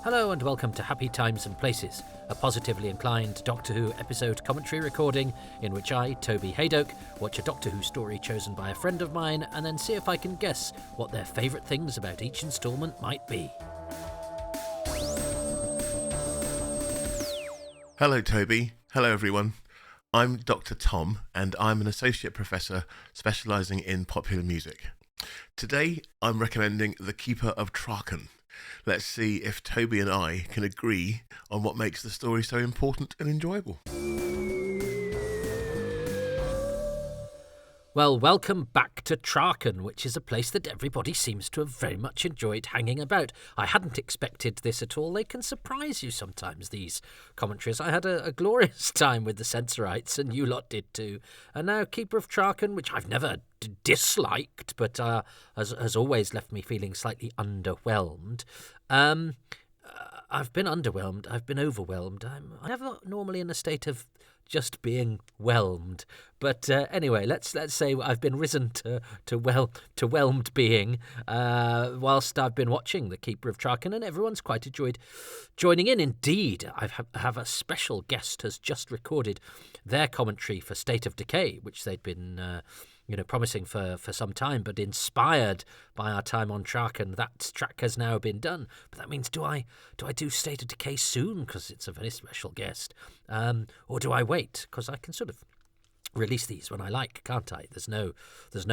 Hello and welcome to Happy Times and Places, a positively inclined Doctor Who episode commentary recording in which I, Toby Haydock, watch a Doctor Who story chosen by a friend of mine and then see if I can guess what their favourite things about each instalment might be. Hello Toby, hello everyone. I'm Dr. Tom and I'm an associate professor specialising in popular music. Today I'm recommending The Keeper of Traken. Let's see if Toby and I can agree on what makes the story so important and enjoyable. Well, welcome back to Traken, which is a place that everybody seems to have very much enjoyed hanging about. I hadn't expected this at all. They can surprise you sometimes, these commentaries. I had a glorious time with the Censorites, and you lot did too. And now Keeper of Traken, which I've never disliked, but has always left me feeling slightly underwhelmed. I've been underwhelmed. I've been overwhelmed. I'm never normally in a state of just being whelmed. But anyway, let's say I've been risen to whelmed being whilst I've been watching The Keeper of Traken, and everyone's quite enjoyed joining in. Indeed, I have a special guest has just recorded their commentary for State of Decay, which they'd been promising for some time, but inspired by our time on Traken, that track has now been done. But that means, do I do State of Decay soon, because it's a very special guest, or do I wait, because I can sort of release these when I like, can't I? There's no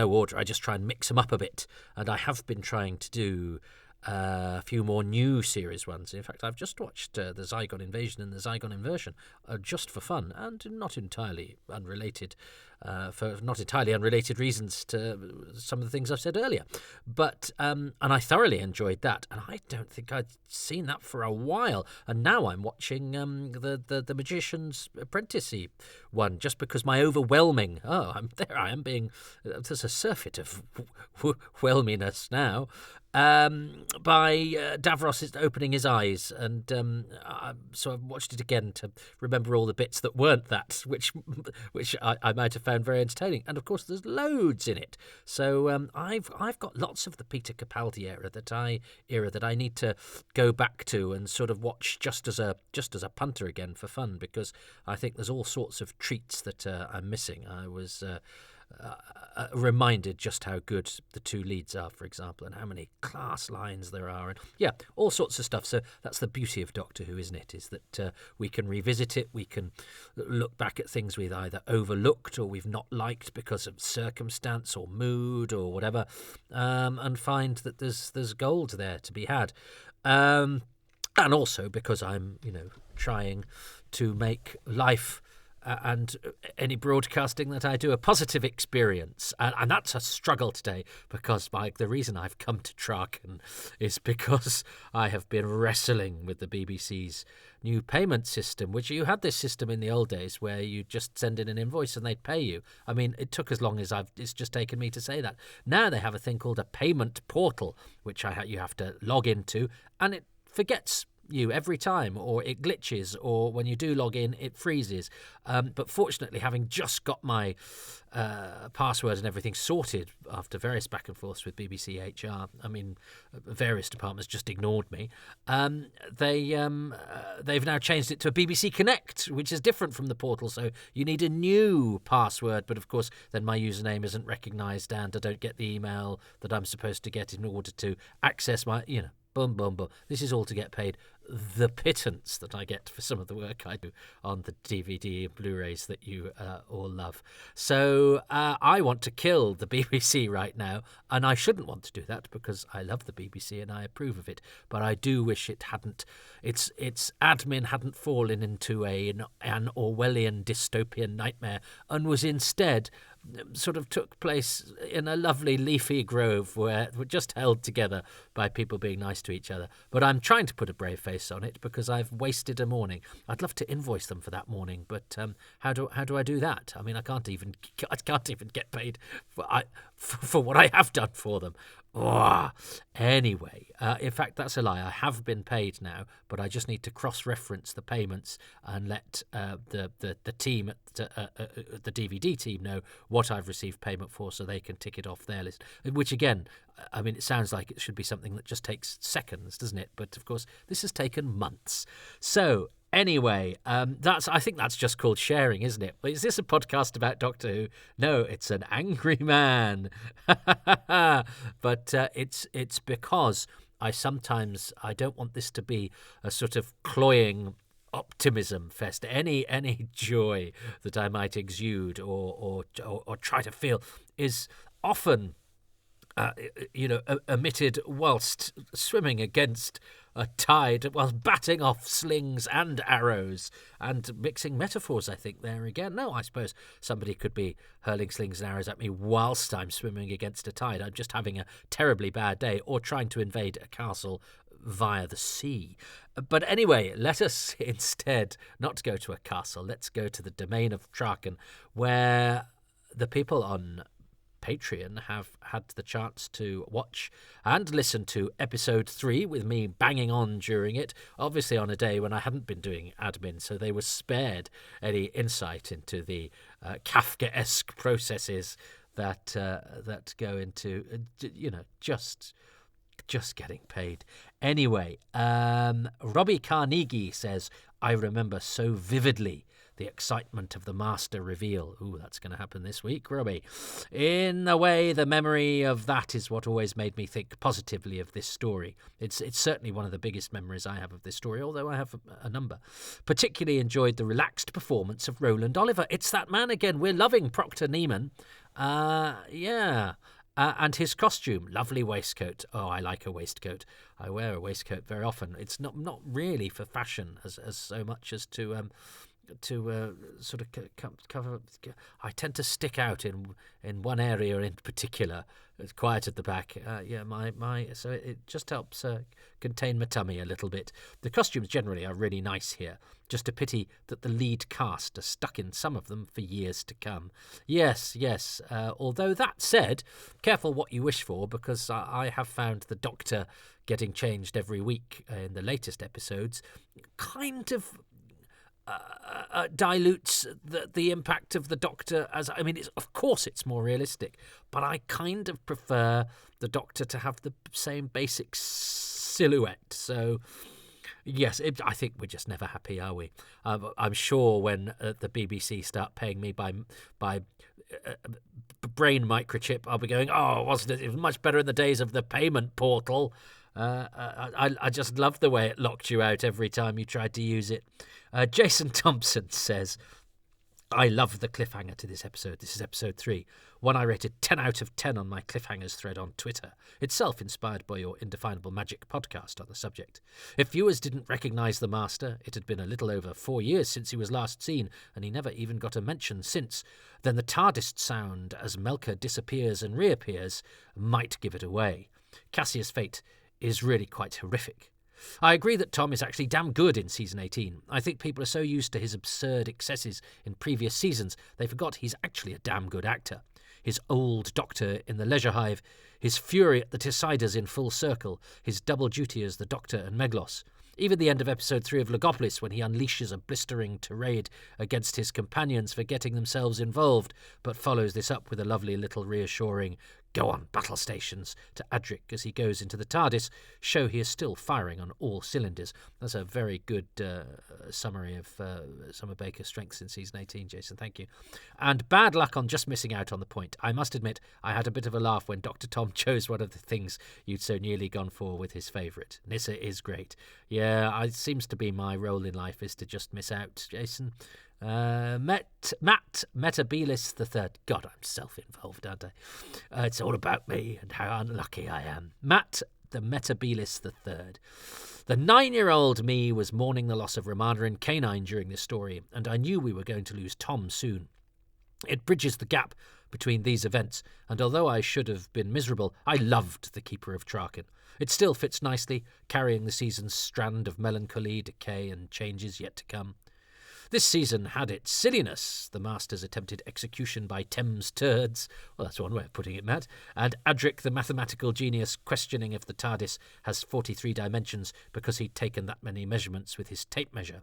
order. I just try and mix them up a bit, and I have been trying to do a few more new series ones. In fact, I've just watched the Zygon Invasion and the Zygon Inversion just for fun, and not entirely unrelated reasons to some of the things I've said earlier. But and I thoroughly enjoyed that, and I don't think I'd seen that for a while. And now I'm watching the Magician's Apprentice-y one, just because my overwhelming I am being there's a surfeit of whelminess now. By Davros opening his eyes, and so I've watched it again to remember all the bits that weren't that, which I might have found very entertaining. And of course, there's loads in it. So I've got lots of the Peter Capaldi era that I need to go back to and sort of watch just as a punter again for fun, because I think there's all sorts of treats that I'm missing. I was reminded just how good the two leads are, for example, and how many class lines there are, and all sorts of stuff. So that's the beauty of Doctor Who, isn't it? Is that we can revisit it, we can look back at things we've either overlooked or we've not liked because of circumstance or mood or whatever, and find that there's gold there to be had. And also because I'm trying to make life and any broadcasting that I do a positive experience. And that's a struggle today, because the reason I've come to Traken is because I have been wrestling with the BBC's new payment system, which you had this system in the old days where you just send in an invoice and they'd pay you. I mean, it took as long as it's just taken me to say that. Now they have a thing called a payment portal, which you have to log into, and it forgets you every time, or it glitches, or when you do log in it freezes, but fortunately, having just got my password and everything sorted after various back and forths with BBC HR, various departments just ignored me, they've now changed it to a BBC Connect, which is different from the portal, so you need a new password, but of course then my username isn't recognised and I don't get the email that I'm supposed to get in order to access my boom, boom, boom. This is all to get paid the pittance that I get for some of the work I do on the DVD and Blu-rays that you all love. So I want to kill the BBC right now, and I shouldn't want to do that because I love the BBC and I approve of it. But I do wish its admin hadn't fallen into an Orwellian dystopian nightmare and was instead sort of took place in a lovely leafy grove where we're just held together by people being nice to each other. But I'm trying to put a brave face on it because I've wasted a morning. I'd love to invoice them for that morning, but how do I do that? I mean, I can't even get paid. for what I have done for them. Oh. Anyway, in fact, that's a lie. I have been paid now, but I just need to cross-reference the payments and let the team at the DVD team know what I've received payment for, so they can tick it off their list. Which again, I mean, it sounds like it should be something that just takes seconds, doesn't it? But of course, this has taken months. So. Anyway, I think that's just called sharing, isn't it? Is this a podcast about Doctor Who? No, it's an angry man. But it's because I don't want this to be a sort of cloying optimism fest. Any joy that I might exude or try to feel is often emitted whilst swimming against a tide, whilst batting off slings and arrows and mixing metaphors, I think, there again. No, I suppose somebody could be hurling slings and arrows at me whilst I'm swimming against a tide. I'm just having a terribly bad day or trying to invade a castle via the sea. But anyway, let us instead not go to a castle. Let's go to the domain of Traken, where the people on Patreon have had the chance to watch and listen to episode 3 with me banging on during it, obviously on a day when I hadn't been doing admin, so they were spared any insight into the Kafkaesque processes that go into just getting paid. Anyway, Robbie Carnegie says, I remember so vividly the excitement of the master reveal. Ooh, that's going to happen this week, Robbie. In a way, the memory of that is what always made me think positively of this story. It's certainly one of the biggest memories I have of this story, although I have a number. Particularly enjoyed the relaxed performance of Roland Oliver. It's that man again. We're loving Proctor Neiman. And his costume, lovely waistcoat. Oh, I like a waistcoat. I wear a waistcoat very often. It's not really for fashion as so much as to sort of cover. I tend to stick out in one area in particular. It's quiet at the back. So it just helps contain my tummy a little bit. The costumes generally are really nice here. Just a pity that the lead cast are stuck in some of them for years to come. Yes. Although that said, careful what you wish for, because I have found the Doctor getting changed every week in the latest episodes kind of dilutes the impact of the Doctor. Of course it's more realistic, but I kind of prefer the Doctor to have the same basic silhouette. So yes, I think we're just never happy, are we? I'm sure when the BBC start paying me by brain microchip, I'll be going, oh, wasn't it? It was much better in the days of the payment portal. I just love the way it locked you out every time you tried to use it. Jason Thompson says, I love the cliffhanger to this episode. This is episode 3. One I rated 10 out of 10 on my cliffhangers thread on Twitter, itself inspired by your Indefinable Magic podcast on the subject. If viewers didn't recognise the Master, it had been a little over 4 years since he was last seen, and he never even got a mention since, then the TARDIS sound as Melka disappears and reappears might give it away. Cassia's fate is really quite horrific. I agree that Tom is actually damn good in Season 18. I think people are so used to his absurd excesses in previous seasons, they forgot he's actually a damn good actor. His old Doctor in the Leisure Hive, his fury at the Deciders in Full Circle, his double duty as the Doctor and Meglos. Even the end of episode 3 of Logopolis, when he unleashes a blistering tirade against his companions for getting themselves involved, but follows this up with a lovely little reassuring "Go on, battle stations" to Adric as he goes into the TARDIS, show he is still firing on all cylinders. That's a very good summary of Summer Baker's strengths in Season 18, Jason, thank you. And bad luck on just missing out on the point. I must admit, I had a bit of a laugh when Dr. Tom chose one of the things you'd so nearly gone for with his favourite. Nyssa is great. Yeah, it seems to be my role in life is to just miss out, Jason. Matt Metabilis III. God, I'm self-involved, aren't I? It's all about me and how unlucky I am. Matt the Metabilis III. The 9-year-old me was mourning the loss of Romana and K9 during this story, and I knew we were going to lose Tom soon. It bridges the gap between these events, and although I should have been miserable, I loved the Keeper of Traken. It still fits nicely, carrying the season's strand of melancholy, decay, and changes yet to come. This season had its silliness, the Master's attempted execution by Thames turds, well, that's one way of putting it, Matt, and Adric the mathematical genius questioning if the TARDIS has 43 dimensions because he'd taken that many measurements with his tape measure.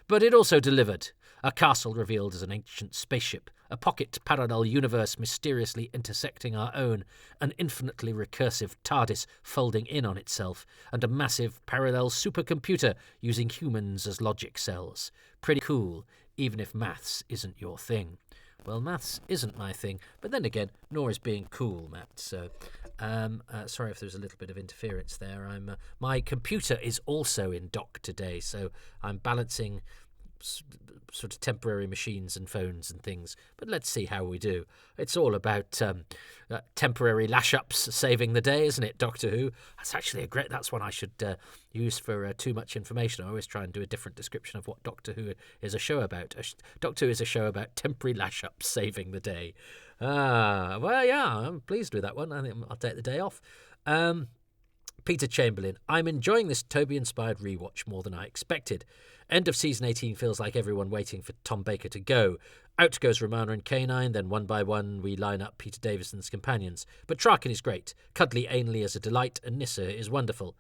But it also delivered. A castle revealed as an ancient spaceship, a pocket parallel universe mysteriously intersecting our own, an infinitely recursive TARDIS folding in on itself, and a massive parallel supercomputer using humans as logic cells. Pretty cool, even if maths isn't your thing. Well, maths isn't my thing, but then again, nor is being cool, Matt. So, sorry if there's a little bit of interference there. My computer is also in dock today, so I'm balancing sort of temporary machines and phones and things, but let's see how we do. It's all about temporary lash-ups saving the day, isn't it, Doctor Who? That's actually that's one I should use for too much information. I always try and do a different description of what Doctor Who is a show about. Doctor Who is a show about temporary lash-ups saving the day. Well, yeah, I'm pleased with that one. I think I'll take the day off. Peter Chamberlain, I'm enjoying this Toby-inspired rewatch more than I expected. End of season 18 feels like everyone waiting for Tom Baker to go. Out goes Romana and K9, then one by one we line up Peter Davison's companions. But Traken is great. Cuddly Ainley is a delight, and Nyssa is wonderful.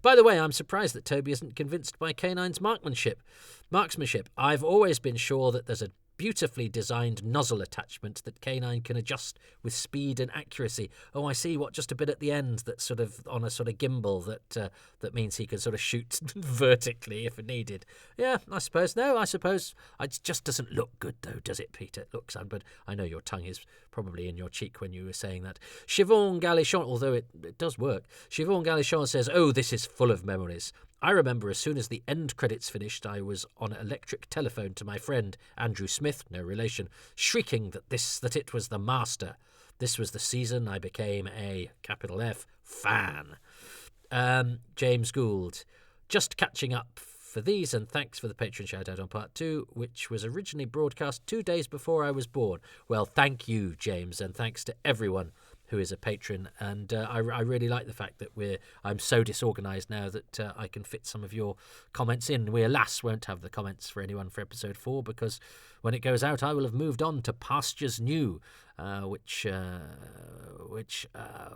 By the way, I'm surprised that Toby isn't convinced by K9's marksmanship. I've always been sure that there's a beautifully designed nozzle attachment that K9 can adjust with speed and accuracy. Oh, I see, just a bit at the end that's sort of on a sort of gimbal that means he can sort of shoot vertically if needed. Yeah, I suppose. It just doesn't look good though, does it, Peter? It looks but I know your tongue is probably in your cheek when you were saying that. Siobhan Galichon, although it does work. Siobhan Galichon says, oh, this is full of memories. I remember as soon as the end credits finished, I was on electric telephone to my friend, Andrew Smith, no relation, shrieking that it was the Master. This was the season I became a, capital F, fan. James Gould, just catching up for these, and thanks for the patron shout-out on part 2, which was originally broadcast 2 days before I was born. Well, thank you, James, and thanks to everyone who is a patron, and I really like the fact that I'm so disorganised now that I can fit some of your comments in. We, alas, won't have the comments for anyone for episode 4, because when it goes out I will have moved on to pastures new, which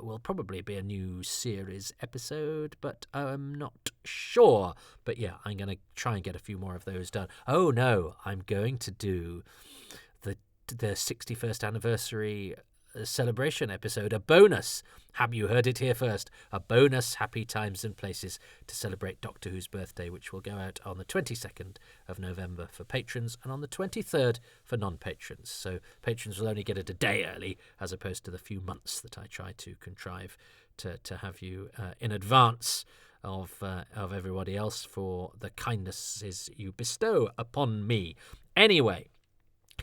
will probably be a new series episode, but I'm not sure. But yeah, I'm going to try and get a few more of those done. Oh no, I'm going to do the 61st anniversary celebration episode, a bonus. Have you heard it here first? A bonus Happy Times and Places to celebrate Doctor Who's birthday, which will go out on the 22nd of November for patrons and on the 23rd for non-patrons. So patrons will only get it a day early, as opposed to the few months that I try to contrive to have you in advance of everybody else for the kindnesses you bestow upon me. Anyway,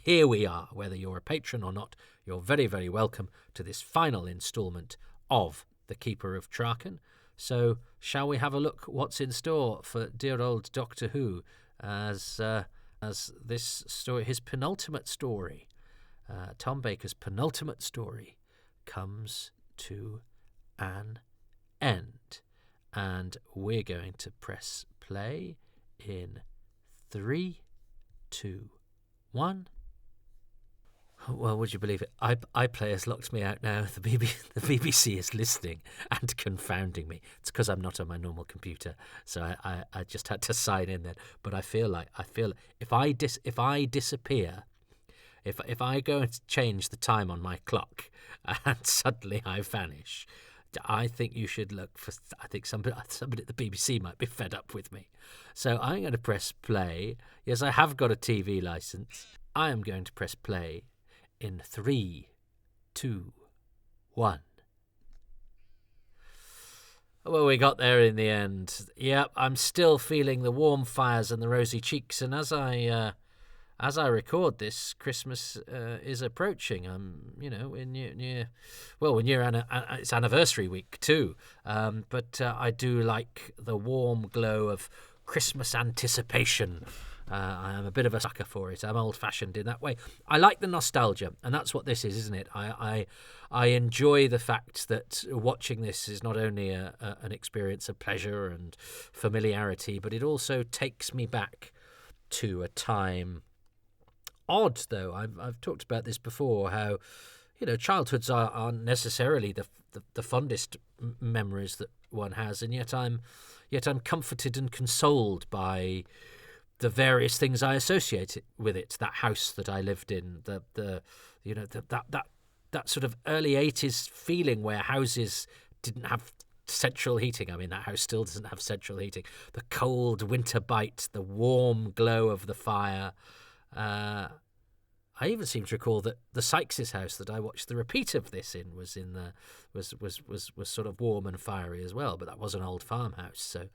here we are. Whether you're a patron or not, you're very, very welcome to this final instalment of The Keeper of Traken. So, shall we have a look what's in store for dear old Doctor Who as this story, his penultimate story, Tom Baker's penultimate story, comes to an end. And we're going to press play in 3, 2, 1. Well, would you believe it? iPlayer has locked me out now. The BBC is listening and confounding me. It's because I'm not on my normal computer, so I just had to sign in then. But I feel if I disappear, if I go and change the time on my clock and suddenly I vanish, I think you should look for. I think somebody at the BBC might be fed up with me. So I'm going to press play. Yes, I have got a TV license. I am going to press play in 3, 2, 1. Well, we got there in the end. Yep, I'm still feeling the warm fires and the rosy cheeks, and as I record this, Christmas is approaching. We're near. It's anniversary week too. But I do like the warm glow of Christmas anticipation. I am a bit of a sucker for it. I'm old-fashioned in that way. I like the nostalgia, and that's what this is, isn't it? I enjoy the fact that watching this is not only an experience of pleasure and familiarity, but it also takes me back to a time. Odd, though. I've talked about this before, how, childhoods aren't necessarily the fondest memories that one has, and yet I'm comforted and consoled by the various things I associate with it. That house that I lived in, that sort of early 80s feeling where houses didn't have central heating. I mean, that house still doesn't have central heating. The cold winter bite, the warm glow of the fire. I even seem to recall that the Sykes' house that I watched the repeat of this in was sort of warm and fiery as well, but that was an old farmhouse. So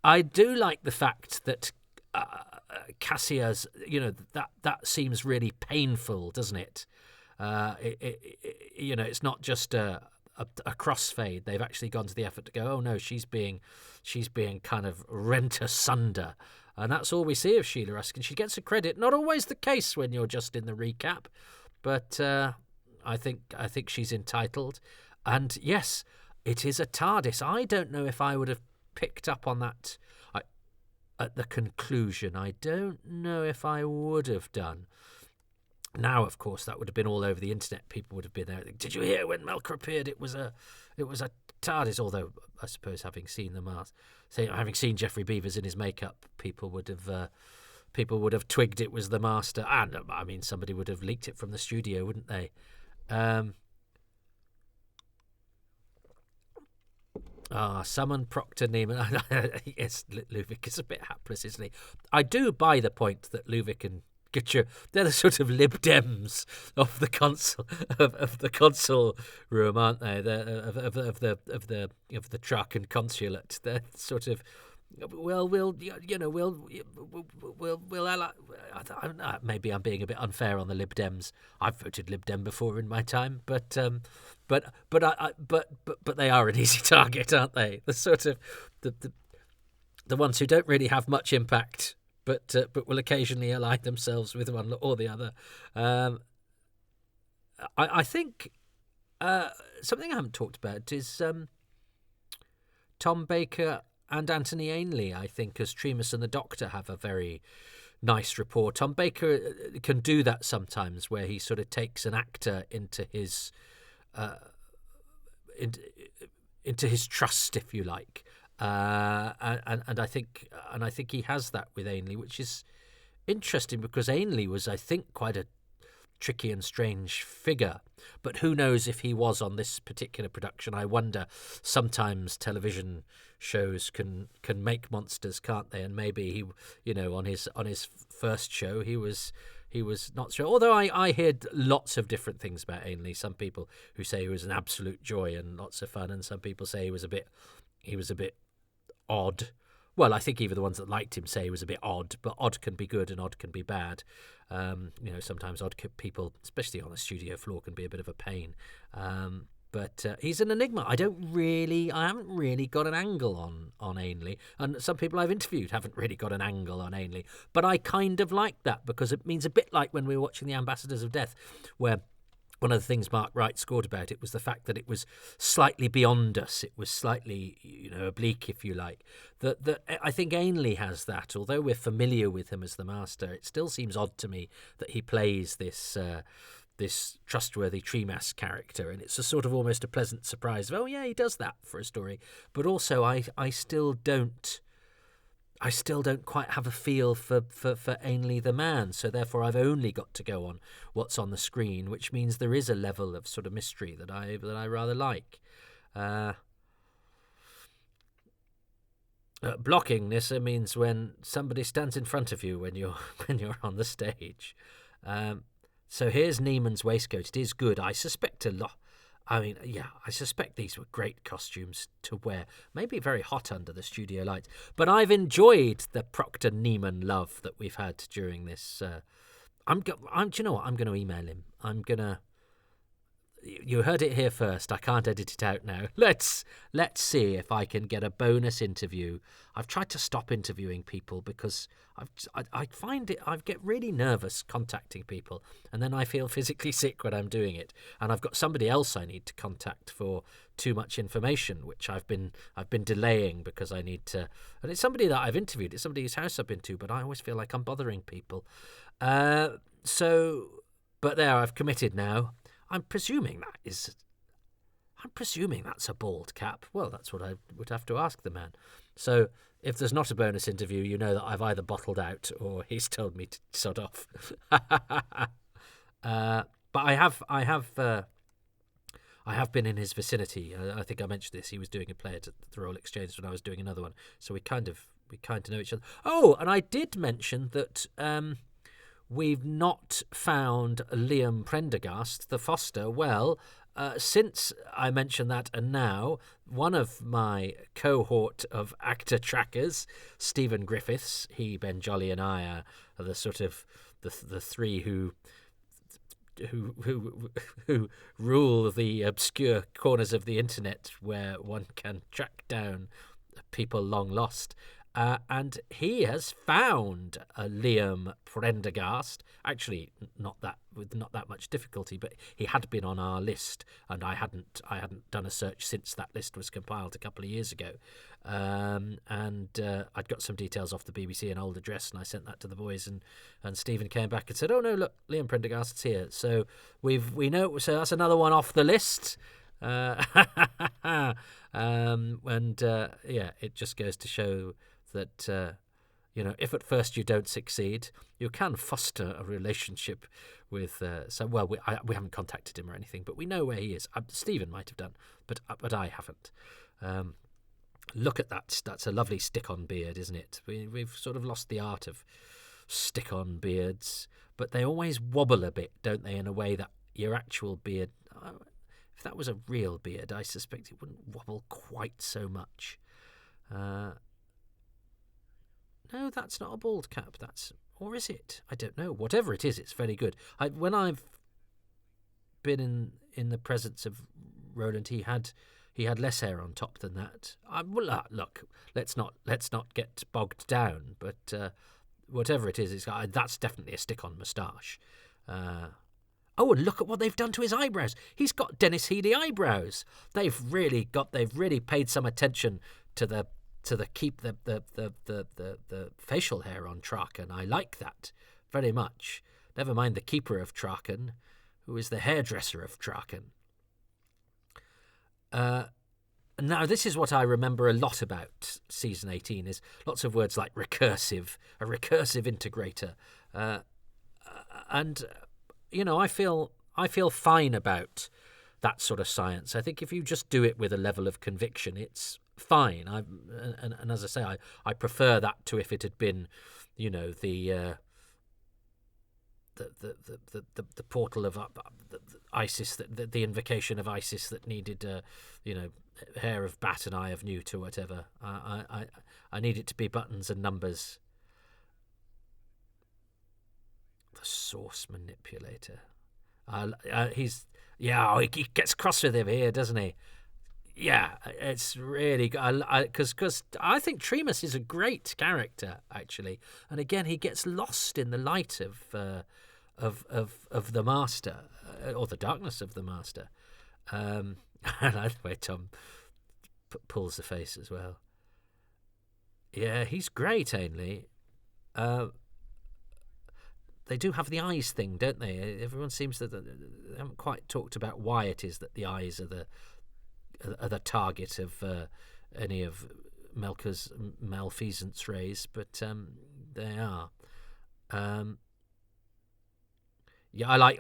I do like the fact that Cassia's, that seems really painful, doesn't it? It's not just a crossfade. They've actually gone to the effort to go, oh no, she's being kind of rent asunder. And that's all we see of Sheila Ruskin. She gets a credit. Not always the case when you're just in the recap, but I think she's entitled. And yes, it is a TARDIS. I don't know if I would have picked up on that at the conclusion. I don't know if I would have done. Now, of course, that would have been all over the internet. People would have been there. Did you hear when Melker appeared? It was a TARDIS. Although I suppose having seen having seen Geoffrey Beevers in his makeup, people would have twigged it was the Master. And I mean, somebody would have leaked it from the studio, wouldn't they? Summon Proctor Neiman. Yes, Luvic is a bit hapless, isn't he? I do buy the point that Luvic and Gutcher, they're the sort of Lib Dems of the consul room, aren't they? Of the Traken consulate. They're sort of, maybe I'm being a bit unfair on the Lib Dems. I've voted Lib Dem before in my time, but they are an easy target, aren't they? The sort of the ones who don't really have much impact, but will occasionally ally themselves with one or the other. I think something I haven't talked about is Tom Baker and Anthony Ainley. I think as Tremas and the Doctor have a very nice rapport. Tom Baker can do that sometimes, where he sort of takes an actor into his into his trust, if you like. And I think he has that with Ainley, which is interesting because Ainley was, I think, quite a tricky and strange figure. But who knows if he was on this particular production? I wonder. Sometimes television shows can make monsters, can't they? And maybe he, on his first show, he was not sure. Although I heard lots of different things about Ainley. Some people who say he was an absolute joy and lots of fun, and some people say he was a bit odd. Well, I think even the ones that liked him say he was a bit odd, but odd can be good and odd can be bad. Sometimes odd people, especially on the studio floor, can be a bit of a pain. But he's an enigma. I haven't really got an angle on Ainley, and some people I've interviewed haven't really got an angle on Ainley. But I kind of like that because it means a bit like when we were watching The Ambassadors of Death, where one of the things Mark Wright scored about it was the fact that it was slightly beyond us. It was slightly, oblique, if you like. That I think Ainley has that. Although we're familiar with him as the Master, it still seems odd to me that he plays this trustworthy Tremas character, and it's a sort of almost a pleasant surprise of, oh yeah, he does that for a story. But also, I still don't quite have a feel for Ainley the man, so therefore I've only got to go on what's on the screen, which means there is a level of sort of mystery that I rather like. Blocking, Nissa, means when somebody stands in front of you when you're on the stage. So here's Neiman's waistcoat. It is good. I suspect a lot. I suspect these were great costumes to wear. Maybe very hot under the studio lights. But I've enjoyed the Proctor Neiman love that we've had during this. Do you know what? I'm going to email him. you heard it here first. I can't edit it out now. Let's see if I can get a bonus interview. I've tried to stop interviewing people because I find I get really nervous contacting people, and then I feel physically sick when I'm doing it. And I've got somebody else I need to contact for too much information, which I've been delaying because I need to. And it's somebody that I've interviewed. It's somebody whose house I've been to, but I always feel like I'm bothering people. But there, I've committed now. I'm presuming that's a bald cap. Well, that's what I would have to ask the man. So if there's not a bonus interview, you know that I've either bottled out or he's told me to sod off. But I have been in his vicinity. I think I mentioned this. He was doing a play at the Royal Exchange when I was doing another one. So we kind of know each other. Oh, and I did mention that we've not found Liam Prendergast, the foster. Well, since I mentioned that, and now one of my cohort of actor trackers, Stephen Griffiths, he, Ben Jolly, and I are the sort of the three who rule the obscure corners of the internet where one can track down people long lost. And he has found Liam Prendergast. Actually, with not that much difficulty, but he had been on our list, and I hadn't done a search since that list was compiled a couple of years ago. And I'd got some details off the BBC, an old address, and I sent that to the boys. And Stephen came back and said, "Oh no, look, Liam Prendergast's here." So we know. So that's another one off the list. It just goes to show that if at first you don't succeed, you can foster a relationship with. We haven't contacted him or anything, but we know where he is. Stephen might have done, but I haven't. Look at that. That's a lovely stick-on beard, isn't it? We've sort of lost the art of stick-on beards, but they always wobble a bit, don't they? In a way that your actual beard. If that was a real beard, I suspect it wouldn't wobble quite so much. No, that's not a bald cap. Or is it? I don't know. Whatever it is, it's very good. When I've been in the presence of Roland, he had less hair on top than that. Look, let's not get bogged down. But whatever it is, that's definitely a stick-on moustache. Oh, and look at what they've done to his eyebrows. He's got Dennis Healey eyebrows. They've really paid some attention to the keep the facial hair on Traken. I like that very much. Never mind the keeper of Traken, who is the hairdresser of Traken. Now, this is what I remember a lot about season 18, is lots of words like recursive, a recursive integrator. And I feel fine about that sort of science. I think if you just do it with a level of conviction, it's fine. And as I say, I prefer that to if it had been, the portal of ISIS, the invocation of ISIS that needed, hair of bat and eye of newt or whatever. I need it to be buttons and numbers. The source manipulator. He gets cross with him here, doesn't he? Yeah, it's really good. Because I think Tremas is a great character, actually, and again he gets lost in the light of the Master, or the darkness of the Master. And I like the way Tom pulls the face as well. Yeah, he's great, Ainley. They do have the eyes thing, don't they? Everyone seems to they haven't quite talked about why it is that the eyes are the target of any of Melka's malfeasance rays, but they are. I like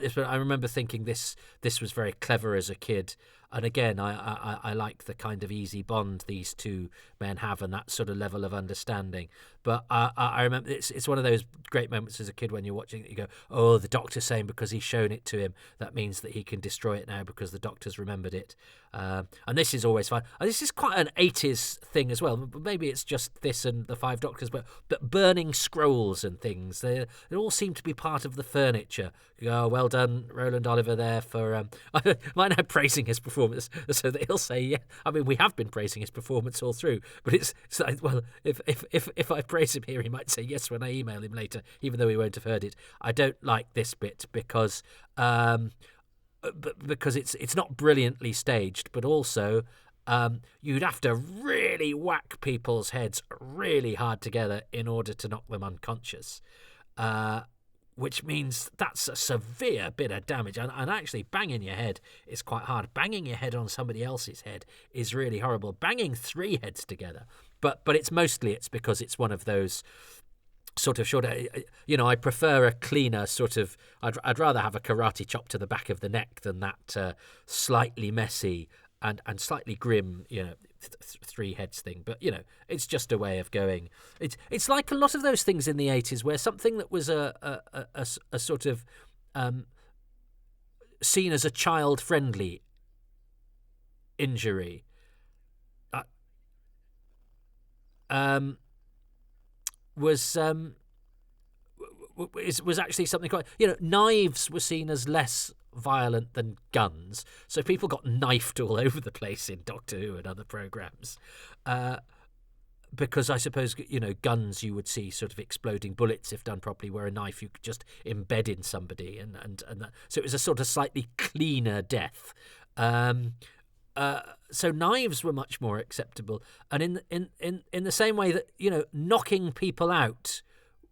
this, but I remember thinking this was very clever as a kid. And again, I like the kind of easy bond these two men have, and that sort of level of understanding. But I remember it's one of those great moments as a kid when you're watching it. You go, oh, the Doctor's saying because he's shown it to him, that means that he can destroy it now because the Doctor's remembered it. And this is always fun. And this is quite an 80s thing as well. Maybe it's just this and the Five Doctors, but burning scrolls and things, they all seem to be part of the furniture. You go, oh, well done, Roland Oliver, there for... I might now praising his performance, so that he'll say, yeah, I mean, we have been praising his performance all through, but it's like, well, if I praise him here, he might say yes when I email him later, even though he won't have heard it. I don't like this bit because it's not brilliantly staged, but also you'd have to really whack people's heads really hard together in order to knock them unconscious, which means that's a severe bit of damage. And actually, banging your head is quite hard. Banging your head on somebody else's head is really horrible. Banging three heads together, but it's because it's one of those sort of short, I prefer a cleaner sort of, I'd rather have a karate chop to the back of the neck than that slightly messy and slightly grim, three heads thing. But, it's just a way of going. It's like a lot of those things in the 80s where something that was a sort of seen as a child-friendly injury was actually something quite... knives were seen as less violent than guns, so people got knifed all over the place in Doctor Who and other programmes, because I suppose guns you would see sort of exploding bullets if done properly, where a knife you could just embed in somebody, and that, so it was a sort of slightly cleaner death. So knives were much more acceptable, and in the same way that knocking people out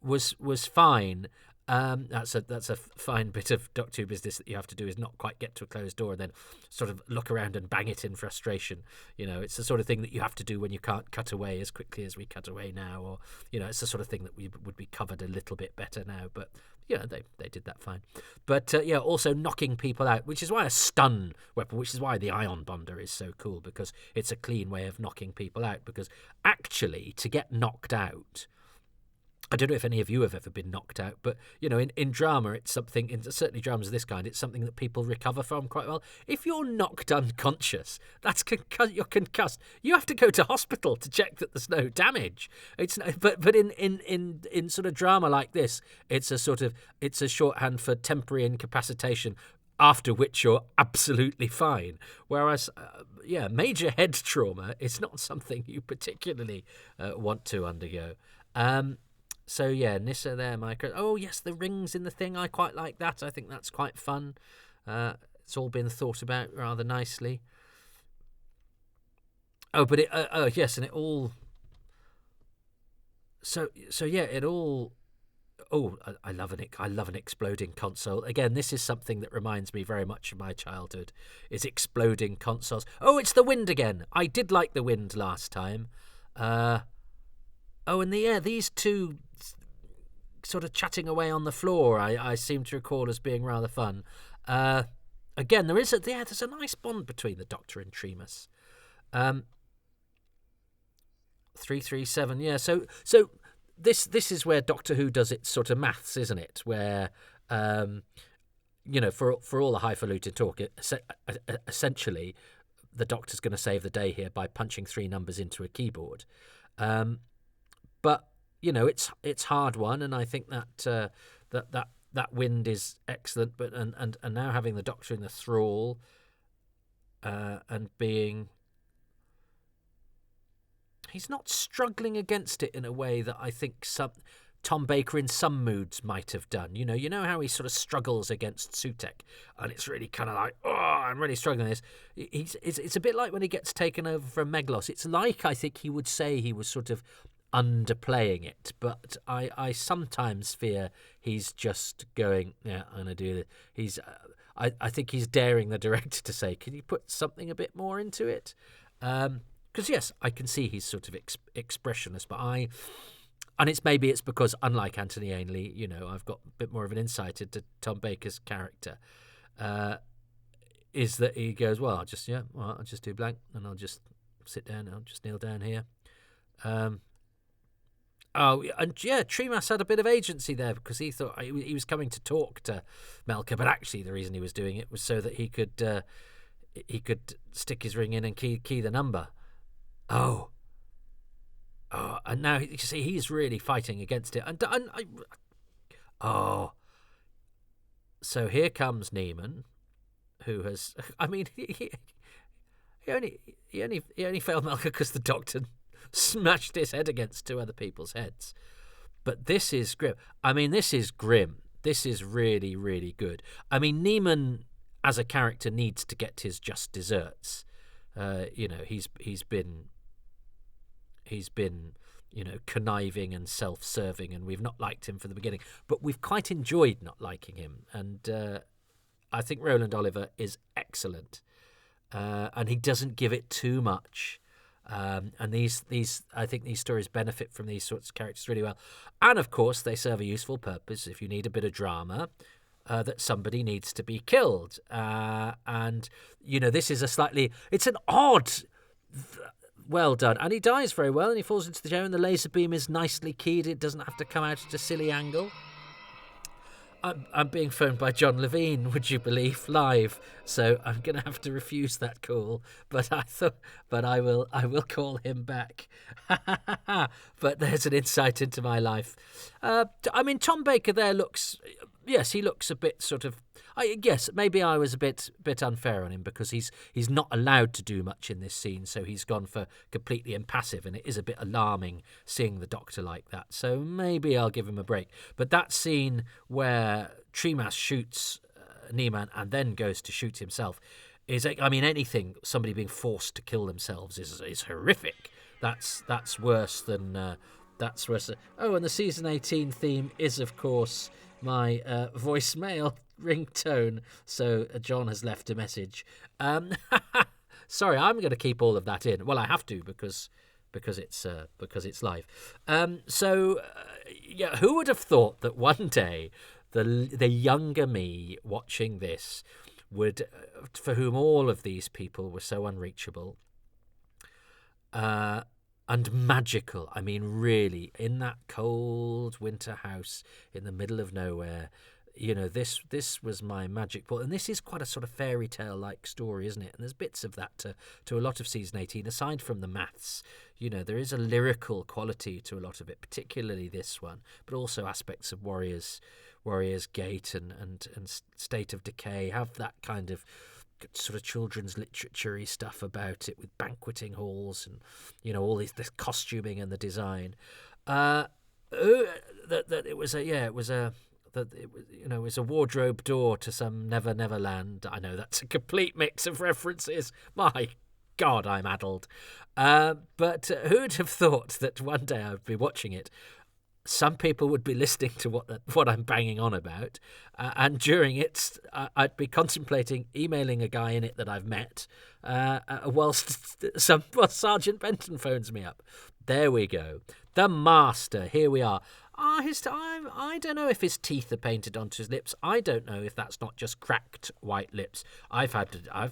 was fine. That's a fine bit of Doctor Who business that you have to do, is not quite get to a closed door and then sort of look around and bang it in frustration. It's the sort of thing that you have to do when you can't cut away as quickly as we cut away now, or it's the sort of thing that we would be covered a little bit better now. But they did that fine. But also knocking people out, which is why a stun weapon, which is why the ion bonder is so cool, because it's a clean way of knocking people out. Because actually, to get knocked out, I don't know if any of you have ever been knocked out, but, in drama, it's something, certainly dramas of this kind, it's something that people recover from quite well. If you're knocked unconscious, you're concussed. You have to go to hospital to check that there's no damage. But in sort of drama like this, it's a shorthand for temporary incapacitation, after which you're absolutely fine. Whereas, major head trauma is not something you particularly want to undergo. So, Nyssa there, Micro. Oh, yes, the rings in the thing. I quite like that. I think that's quite fun. It's all been thought about rather nicely. Oh, but yes, and it all... So it all... Oh, I love an exploding console. Again, this is something that reminds me very much of my childhood, is exploding consoles. Oh, it's the wind again. I did like the wind last time. Oh, and these two sort of chatting away on the floor, I seem to recall as being rather fun. Again, there's a nice bond between the Doctor and Tremas. 337, yeah. So this is where Doctor Who does its sort of maths, isn't it? Where for all the highfalutin talk, essentially the Doctor's going to save the day here by punching three numbers into a keyboard. But it's hard won, and I think that that wind is excellent. But and now having the Doctor in the thrall, and being, he's not struggling against it in a way that I think Tom Baker in some moods might have done. You know how he sort of struggles against Sutekh, and it's really kind of like, oh, I'm really struggling with this. It's a bit like when he gets taken over from Meglos. It's like, I think he would say he was sort of underplaying it, but I sometimes fear he's just going, yeah, I'm going to do this. I think he's daring the director to say, can you put something a bit more into it? Because yes, I can see he's sort of expressionless, but and maybe it's because, unlike Anthony Ainley, I've got a bit more of an insight into Tom Baker's character. is that he goes, well, I'll just do blank, and I'll just sit down, I'll just kneel down here. Tremas had a bit of agency there because he thought he was coming to talk to Melker, but actually the reason he was doing it was so that he could stick his ring in and key the number. And now you see he's really fighting against it. So here comes Neiman, who has. I mean, he only failed Melker because the doctor smashed his head against two other people's heads. But this is grim. I mean, this is grim. This is really, really good. I mean, Neiman as a character needs to get his just desserts. He's been conniving and self-serving, and we've not liked him from the beginning, but we've quite enjoyed not liking him. And I think Roland Oliver is excellent, and he doesn't give it too much. And I think these stories benefit from these sorts of characters really well. And of course, they serve a useful purpose. If you need a bit of drama, that somebody needs to be killed, and this is it's an odd. Well done. And he dies very well, and he falls into the chair, and the laser beam is nicely keyed. It doesn't have to come out at a silly angle. I'm being phoned by John Levine, would you believe, live. So I'm going to have to refuse that call. But I will call him back. But there's an insight into my life. I mean, Tom Baker there looks. Yes, he looks a bit sort of. Yes, maybe I was a bit unfair on him because he's not allowed to do much in this scene, so he's gone for completely impassive, and it is a bit alarming seeing the Doctor like that. So maybe I'll give him a break. But that scene where Tremas shoots Neiman and then goes to shoot himself is, I mean, somebody being forced to kill themselves is horrific. That's worse than. That's worse. And the season 18 theme is, of course, my voicemail ringtone. So John has left a message. Sorry, I'm going to keep all of that in. Well, I have to because it's live. Who would have thought that one day the younger me watching this would, for whom all of these people were so unreachable, and magical. I mean, really, in that cold winter house in the middle of nowhere, this was my magic ball. And this is quite a sort of fairy tale-like story, isn't it? And there's bits of that to a lot of season 18, aside from the maths. There is a lyrical quality to a lot of it, particularly this one, but also aspects of Warrior's Gate and State of Decay have that kind of sort of children's literature-y stuff about it, with banqueting halls and all this costuming and the design. It was a wardrobe door to some Never Never Land. I know that's a complete mix of references. My God, I'm addled. But who'd have thought that one day I'd be watching it? Some people would be listening to what I'm banging on about, and during it, I'd be contemplating emailing a guy in it that I've met, whilst Sergeant Benton phones me up. There we go. The Master. Here we are. I don't know if his teeth are painted onto his lips. I don't know if that's not just cracked white lips. I've had. I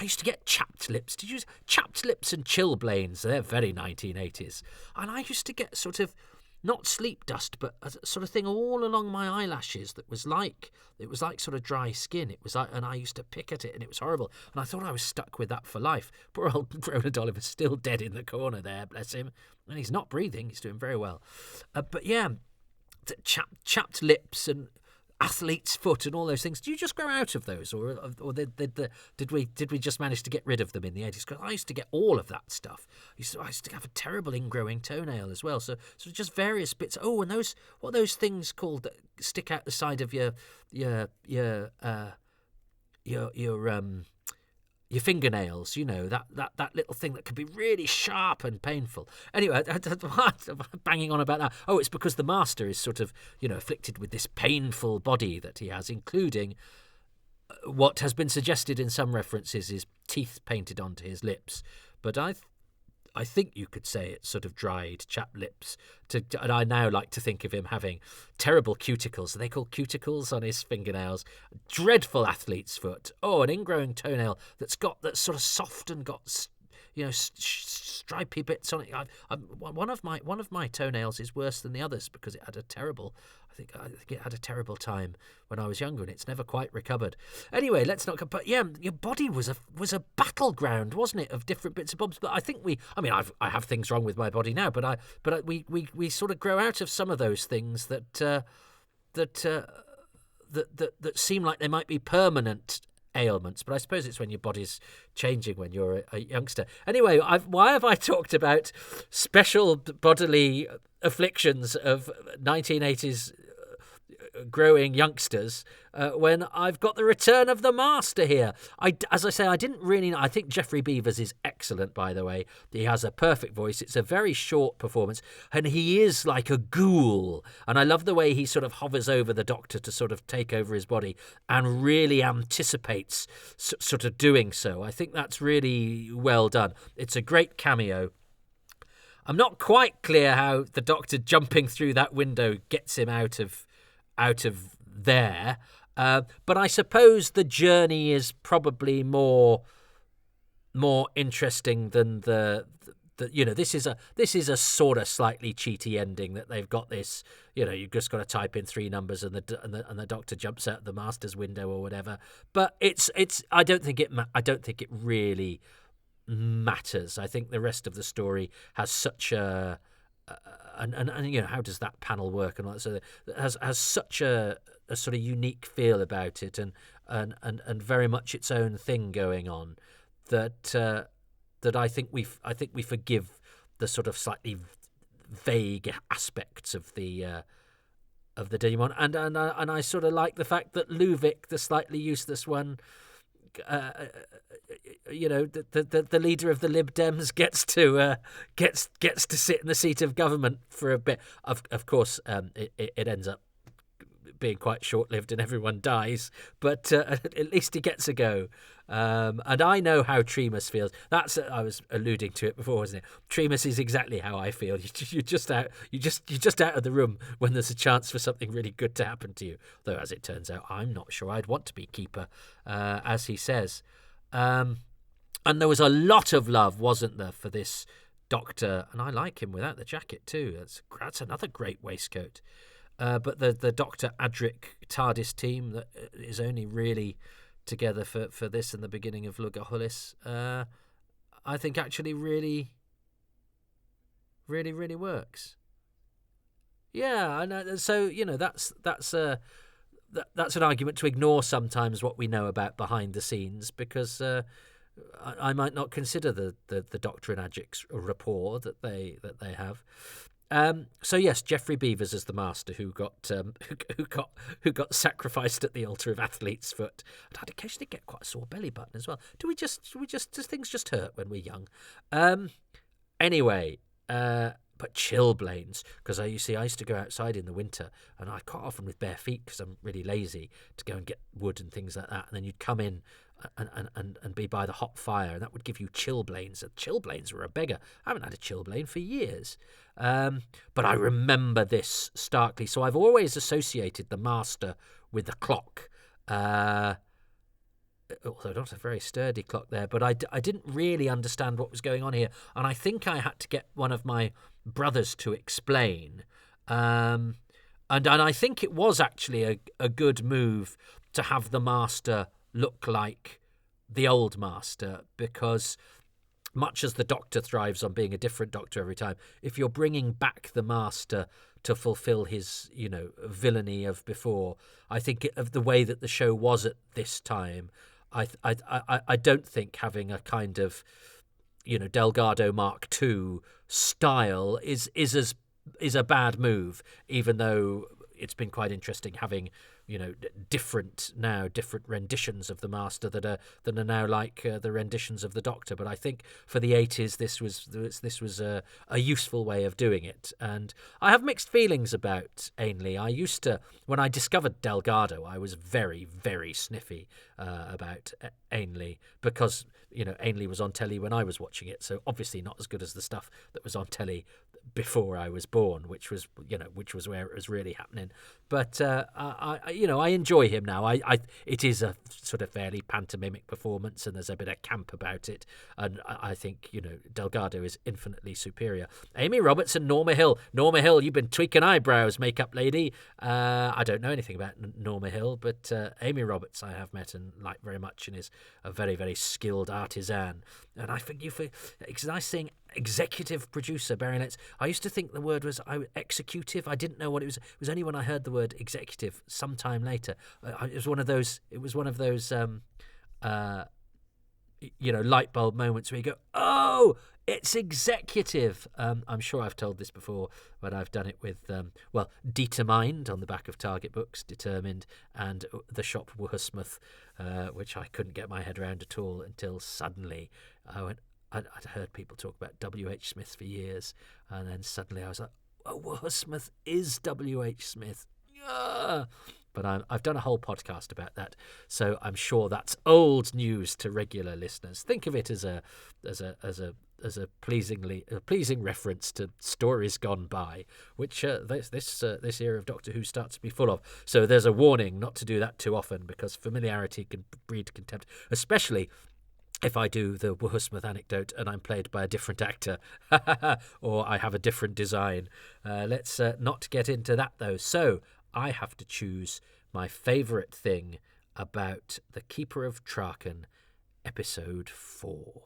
used to get chapped lips. Did you use chapped lips and chilblains? They're very 1980s. And I used to get sort of, not sleep dust, but a sort of thing all along my eyelashes that was like sort of dry skin. It was like, and I used to pick at it, and it was horrible. And I thought I was stuck with that for life. Poor old Roland Oliver's still dead in the corner there, bless him. And he's not breathing. He's doing very well. But yeah, chapped lips and athlete's foot and all those things. Do you just grow out of those, or did we just manage to get rid of them in the 80s? Because I used to get all of that stuff. I used to have a terrible ingrowing toenail as well. So just various bits. Oh, and what are those things called that stick out the side of your fingernails, that little thing that can be really sharp and painful. Anyway, I'm banging on about that. Oh, it's because the Master is sort of, afflicted with this painful body that he has, including what has been suggested in some references is teeth painted onto his lips. But I think you could say it's sort of dried chap lips. And I now like to think of him having terrible cuticles. Are they called cuticles on his fingernails? Dreadful athlete's foot. Oh, an ingrowing toenail that's sort of soft and got stripy bits on it. One of my toenails is worse than the others because it had a terrible. I think it had a terrible time when I was younger, and it's never quite recovered. Anyway, let's not. But yeah, your body was a battleground, wasn't it, of different bits and bobs? But I think I have things wrong with my body now, but we sort of grow out of some of those things that seem like they might be permanent ailments, but I suppose it's when your body's changing when you're a youngster. Anyway, why have I talked about special bodily afflictions of 1980s growing youngsters when I've got the return of the master here? As I say, I didn't really know. I think Geoffrey Beevers is excellent, by the way. He has a perfect voice. It's a very short performance, and he is like a ghoul. And I love the way he sort of hovers over the Doctor to sort of take over his body and really anticipates sort of doing so. I think that's really well done. It's a great cameo. I'm not quite clear how the Doctor jumping through that window gets him out of there, but I suppose the journey is probably more interesting than the this is a sort of slightly cheaty ending that they've got this. You've just got to type in 3 numbers and the Doctor jumps out the Master's window or whatever. But it's I don't think it really matters. I think the rest of the story has such a and how does that panel work and all that, so it has such a sort of unique feel about it and very much its own thing going on that I think we forgive the sort of slightly vague aspects of the Digimon, and I sort of like the fact that Luvic, the slightly useless one, the leader of the Lib Dems gets to sit in the seat of government for a bit. Of course, it ends up being quite short-lived and everyone dies, but at least he gets a go. And I know how Tremas feels. I was alluding to it before, wasn't it? Tremas is exactly how I feel. You're just out of the room when there's a chance for something really good to happen to you. Though, as it turns out, I'm not sure I'd want to be keeper, as he says. And there was a lot of love, wasn't there, for this Doctor? And I like him without the jacket too. That's another great waistcoat. But the Dr. Adric TARDIS team that is only really together for this and the beginning of Lugahulis, I think actually really, really, really works. Yeah, and so that's an argument to ignore sometimes what we know about behind the scenes, because I might not consider the Doctor and Adric's rapport that they have. So yes, Geoffrey Beevers is the Master who got sacrificed at the altar of Athlete's Foot. And I'd occasionally get quite a sore belly button as well. Does things just hurt when we're young? Anyway, but chilblains, because I used to go outside in the winter, and I quite often with bare feet because I'm really lazy to go and get wood and things like that. And then you'd come in and be by the hot fire, and that would give you chilblains. And chilblains were a beggar. I haven't had a chilblain for years. But I remember this starkly. So I've always associated the Master with the clock. Although not a very sturdy clock there, but I didn't really understand what was going on here. And I think I had to get one of my brothers to explain. And I think it was actually a good move to have the Master look like the old Master, because much as the Doctor thrives on being a different Doctor every time, if you're bringing back the Master to fulfill his, villainy of before, I think of the way that the show was at this time, I don't think having a kind of, Delgado Mark II style is a bad move, even though it's been quite interesting having different renditions of the Master that are now like the renditions of the Doctor. But I think for the 80s this was a useful way of doing it, and I have mixed feelings about Ainley. I used to, when I discovered Delgado, I was very, very sniffy about Ainley, because Ainley was on telly when I was watching it, so obviously not as good as the stuff that was on telly before I was born, which was where it was really happening. But I enjoy him now. It is a sort of fairly pantomimic performance, and there's a bit of camp about it, and I think Delgado is infinitely superior. Amy Roberts and Norma Hill. Norma Hill, you've been tweaking eyebrows, makeup lady. I don't know anything about Norma Hill, but Amy Roberts I have met and like very much, and is a very, very skilled artisan. And I think it's nice saying executive producer, baronets. I used to think the word was executive. I didn't know what it was. It was only when I heard the word executive sometime later. It was one of those light bulb moments where you go, oh, it's executive. I'm sure I've told this before, but I've done it with, Determined on the back of Target books, Determined, and The Shop Wurstmouth, which I couldn't get my head around at all until suddenly I'd heard people talk about W.H. Smith for years, and then suddenly I was like, oh, Wurstmouth is W.H. Smith. Yeah. But I've done a whole podcast about that, so I'm sure that's old news to regular listeners. Think of it as a pleasing reference to stories gone by, which this era of Doctor Who starts to be full of. So there's a warning not to do that too often, because familiarity can breed contempt, especially if I do the Wurstmouth anecdote and I'm played by a different actor, or I have a different design. Let's not get into that, though. So I have to choose my favourite thing about The Keeper of Traken, episode 4.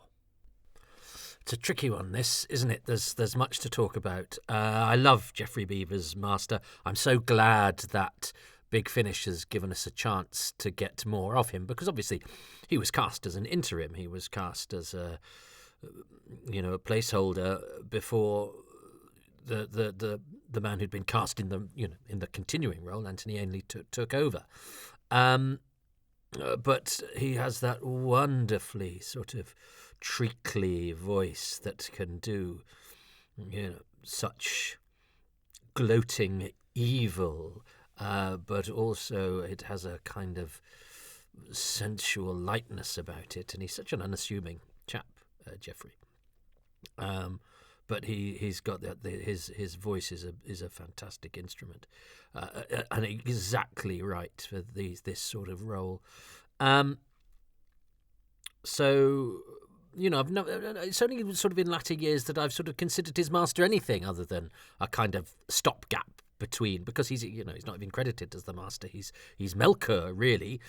It's a tricky one, this, isn't it? There's much to talk about. I love Geoffrey Beevor's Master. I'm so glad that Big Finish has given us a chance to get more of him, because obviously he was cast as an interim. He was cast as a placeholder before the man who'd been cast in the continuing role, Anthony Ainley, took over. But he has that wonderfully sort of treacly voice that can do such gloating evil, but also it has a kind of sensual lightness about it, and he's such an unassuming chap, Geoffrey. But he's got his voice is a fantastic instrument, and exactly right for this sort of role. So it's only sort of in latter years that I've sort of considered his Master anything other than a kind of stopgap between, because he's not even credited as the Master. He's Melkur, really.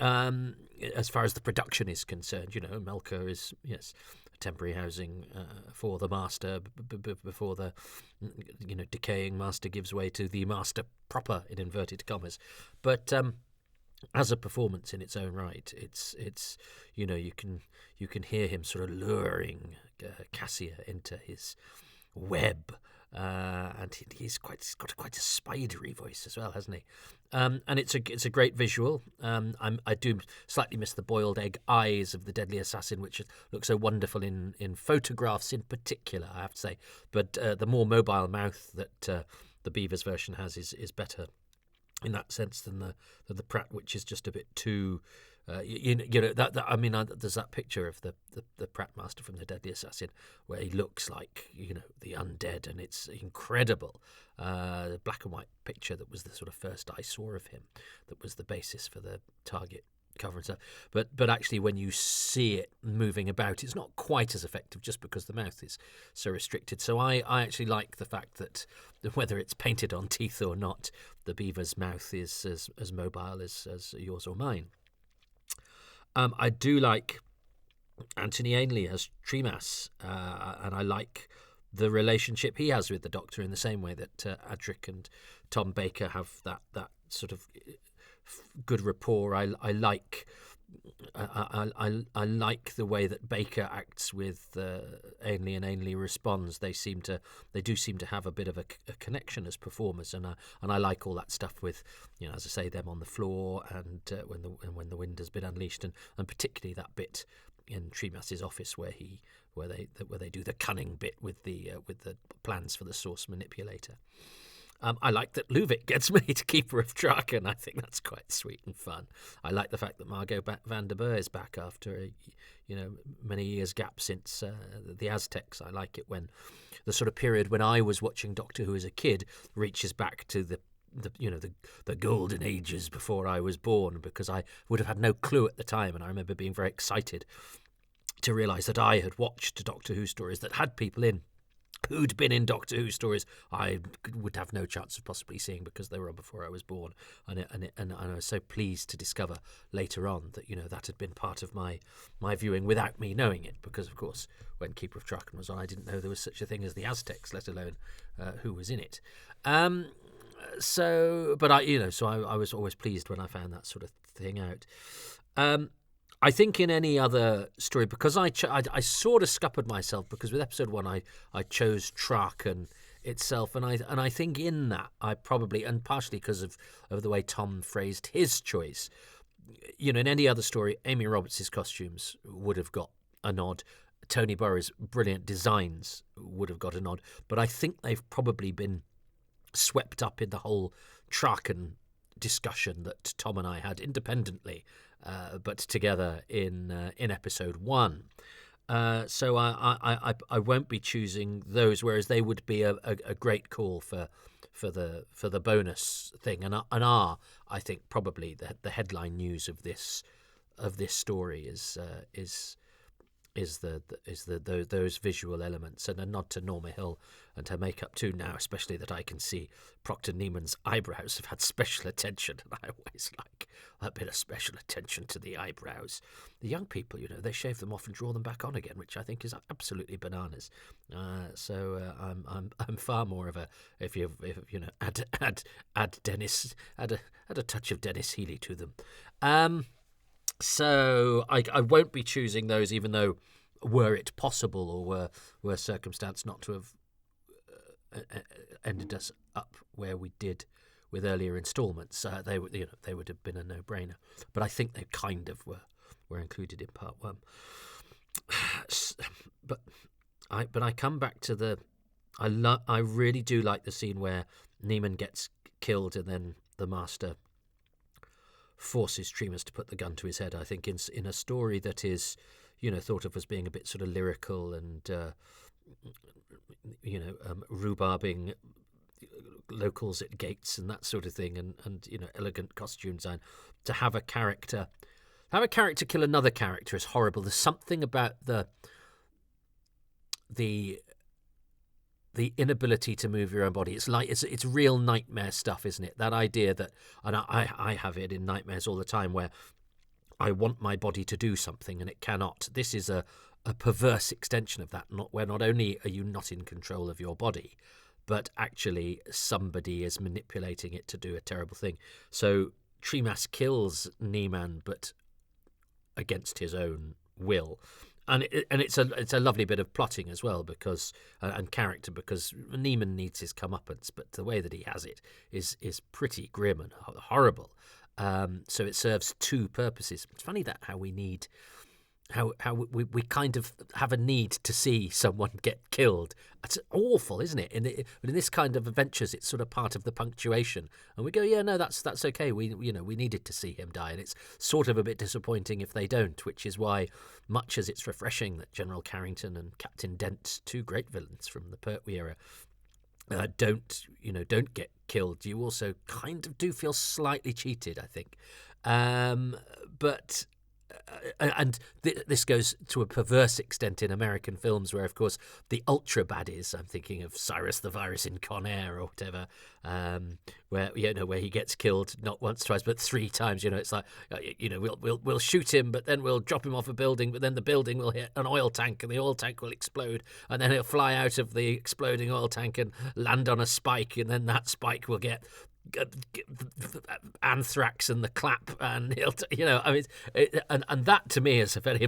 As far as the production is concerned, Melkur is, yes, temporary housing for the Master before the decaying Master gives way to the Master proper, in inverted commas. But as a performance in its own right, it's you can hear him sort of luring Cassia into his web. And he's got quite a spidery voice as well, hasn't he? And it's a great visual. I do slightly miss the boiled egg eyes of the deadly assassin, which look so wonderful in photographs in particular, I have to say. But the more mobile mouth that the Beavers version has is better in that sense than the Pratt, which is just a bit too. There's that picture of the Pratt Master from the Deadly Assassin where he looks like the undead, and it's incredible. The black and white picture that was the sort of first I saw of him, that was the basis for the Target cover and stuff. But actually, when you see it moving about, it's not quite as effective, just because the mouth is so restricted. So I actually like the fact that whether it's painted on teeth or not, the beaver's mouth is as mobile as yours or mine. I do like Anthony Ainley as Tremas, and I like the relationship he has with the Doctor in the same way that Adric and Tom Baker have that sort of good rapport. I like the way that Baker acts with Ainley, and Ainley responds. They do seem to have a bit of a connection as performers, and I like all that stuff with, as I say, them on the floor, and when the wind has been unleashed, and particularly that bit in Tremas's office where they do the cunning bit with the plans for the source manipulator. I like that Luvic gets made Keeper of Traken. I think that's quite sweet and fun. I like the fact that Margot van der Burr is back after a many years gap since the Aztecs. I like it when the sort of period when I was watching Doctor Who as a kid reaches back to the golden ages before I was born, because I would have had no clue at the time, and I remember being very excited to realise that I had watched Doctor Who stories that had people in who'd been in Doctor Who stories I would have no chance of possibly seeing because they were on before I was born, and I was so pleased to discover later on that that had been part of my viewing without me knowing it, because of course when Keeper of Traken was on I didn't know there was such a thing as the Aztecs, let alone who was in it. So I was always pleased when I found that sort of thing out. I think in any other story, because I sort of scuppered myself, because with episode 1 I chose Traken itself, and I think in that I probably, and partially because of the way Tom phrased his choice, in any other story Amy Roberts' costumes would have got a nod, Tony Burrow's brilliant designs would have got a nod, but I think they've probably been swept up in the whole Traken discussion that Tom and I had independently, but together in episode 1. So I won't be choosing those, whereas they would be a great call for the bonus thing, and are I think probably the headline news of this story is those visual elements, and a nod to Norma Hill and her makeup too now, especially that I can see Proctor Neiman's eyebrows have had special attention, and I always like a bit of special attention to the eyebrows. The young people, they shave them off and draw them back on again, which I think is absolutely bananas. So I'm far more of a if add Dennis, add a touch of Dennis Healy to them. So I won't be choosing those, even though were it possible, or were circumstance not to have ended us up where we did with earlier instalments, they would have been a no-brainer. But I think they kind of were included in part 1. But I come back to I really do like the scene where Neiman gets killed and then the Master forces Tremas to put the gun to his head. I think in a story that is, thought of as being a bit sort of lyrical and, rhubarbing locals at gates and that sort of thing, and elegant costume design, to have a character kill another character is horrible. There's something about the inability to move your own body. It's like it's real nightmare stuff, isn't it? That idea that, and I have it in nightmares all the time, where I want my body to do something and it cannot. This is a perverse extension of that, where not only are you not in control of your body, but actually somebody is manipulating it to do a terrible thing. So Tremas kills Neiman, but against his own will. And it's a lovely bit of plotting as well, because and character, because Neiman needs his comeuppance, but the way that he has it is pretty grim and horrible. So it serves two purposes. It's funny that how we kind of have a need to see someone get killed. It's awful, isn't it? But in this kind of adventures, it's sort of part of the punctuation, and we go, yeah, no, that's okay. We needed to see him die, and it's sort of a bit disappointing if they don't. Which is why, much as it's refreshing that General Carrington and Captain Dent, two great villains from the Pertwee era, don't get killed, you also kind of do feel slightly cheated, I think. But. And this goes to a perverse extent in American films, where, of course, the ultra baddies, I'm thinking of Cyrus the Virus in Con Air or whatever, where he gets killed not once, twice, but 3 times. It's like, we'll shoot him, but then we'll drop him off a building, but then the building will hit an oil tank, and the oil tank will explode, and then he'll fly out of the exploding oil tank and land on a spike, and then that spike will get anthrax and the clap, and I mean, and that to me is a very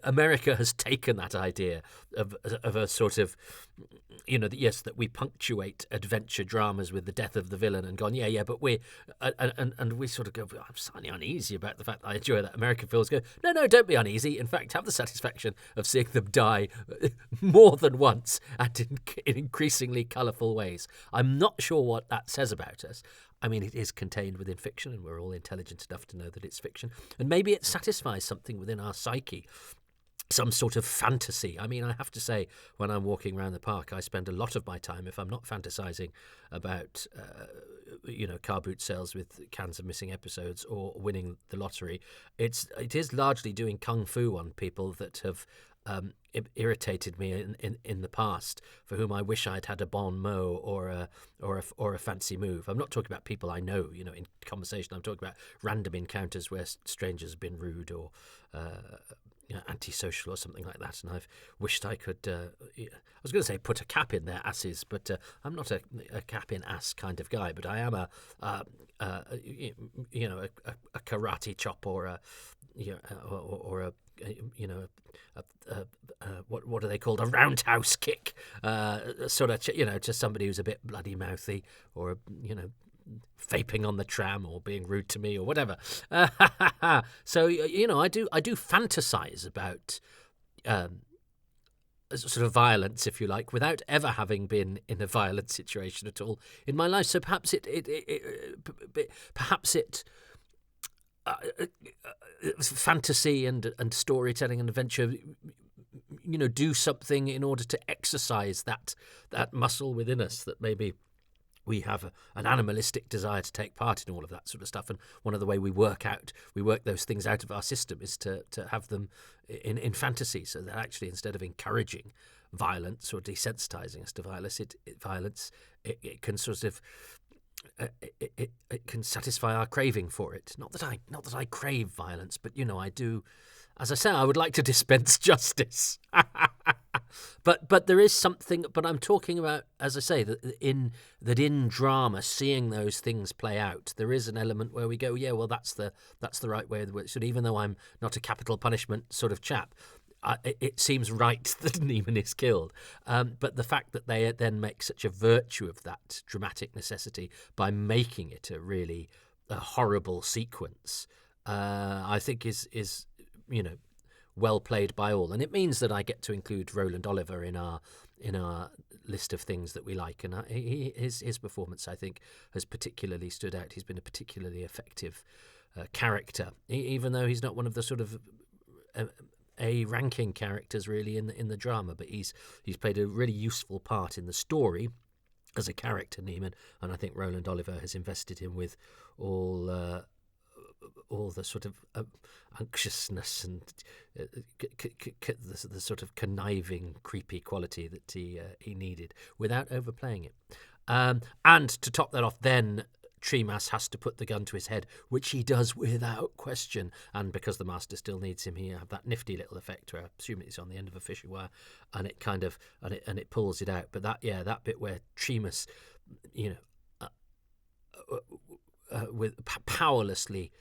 America has taken that idea of a sort of, that we punctuate adventure dramas with the death of the villain and gone, but we and we sort of go, I'm slightly uneasy about the fact that I enjoy that. American films go, no, don't be uneasy. In fact, have the satisfaction of seeing them die more than once and in increasingly colourful ways. I'm not sure what that says about us. I mean, it is contained within fiction, and we're all intelligent enough to know that it's fiction. And maybe it satisfies something within our psyche, some sort of fantasy. I mean, I have to say, when I'm walking around the park, I spend a lot of my time, if I'm not fantasizing about, car boot sales with cans of missing episodes or winning the lottery, it is largely doing kung fu on people that have irritated me in the past, for whom I wish I'd had a bon mot or a fancy move. I'm not talking about people I know, in conversation. I'm talking about random encounters where strangers have been rude or antisocial or something like that, and I've wished I could. I was going to say put a cap in their asses, but I'm not a cap in ass kind of guy. But I am a karate chop or a what are they called? A roundhouse kick, sort of, to somebody who's a bit bloody mouthy, or vaping on the tram or being rude to me or whatever. So I do fantasize about sort of violence, if you like, without ever having been in a violent situation at all in my life. So perhaps fantasy and storytelling and adventure, do something in order to exercise that muscle within us that maybe we have an animalistic desire to take part in all of that sort of stuff. And one of the way we work those things out of our system is to have them in fantasy, so that actually, instead of encouraging violence or desensitizing us to violence, it can sort of it can satisfy our craving for it. Not that I crave violence, but I do. As I say, I would like to dispense justice. But there is something. But I'm talking about, as I say, that in drama, seeing those things play out, there is an element where we go, well, that's the right way. So even though I'm not a capital punishment sort of chap, it seems right that Neiman is killed. But the fact that they then make such a virtue of that dramatic necessity by making it a horrible sequence, I think is well played by all. And it means that I get to include Roland Oliver in our list of things that we like. And his performance, I think, has particularly stood out. He's been a particularly effective character, even though he's not one of the sort of ranking characters really in the drama, but he's played a really useful part in the story as a character, Neiman, and I think Roland Oliver has invested him with all the sort of anxiousness and the sort of conniving, creepy quality that he needed without overplaying it. And to top that off, then Tremas has to put the gun to his head, which he does without question. And because the master still needs him, he have that nifty little effect where I assume it's on the end of a fishing wire, and it kind of and it pulls it out. But that bit where Tremas, with powerlessly,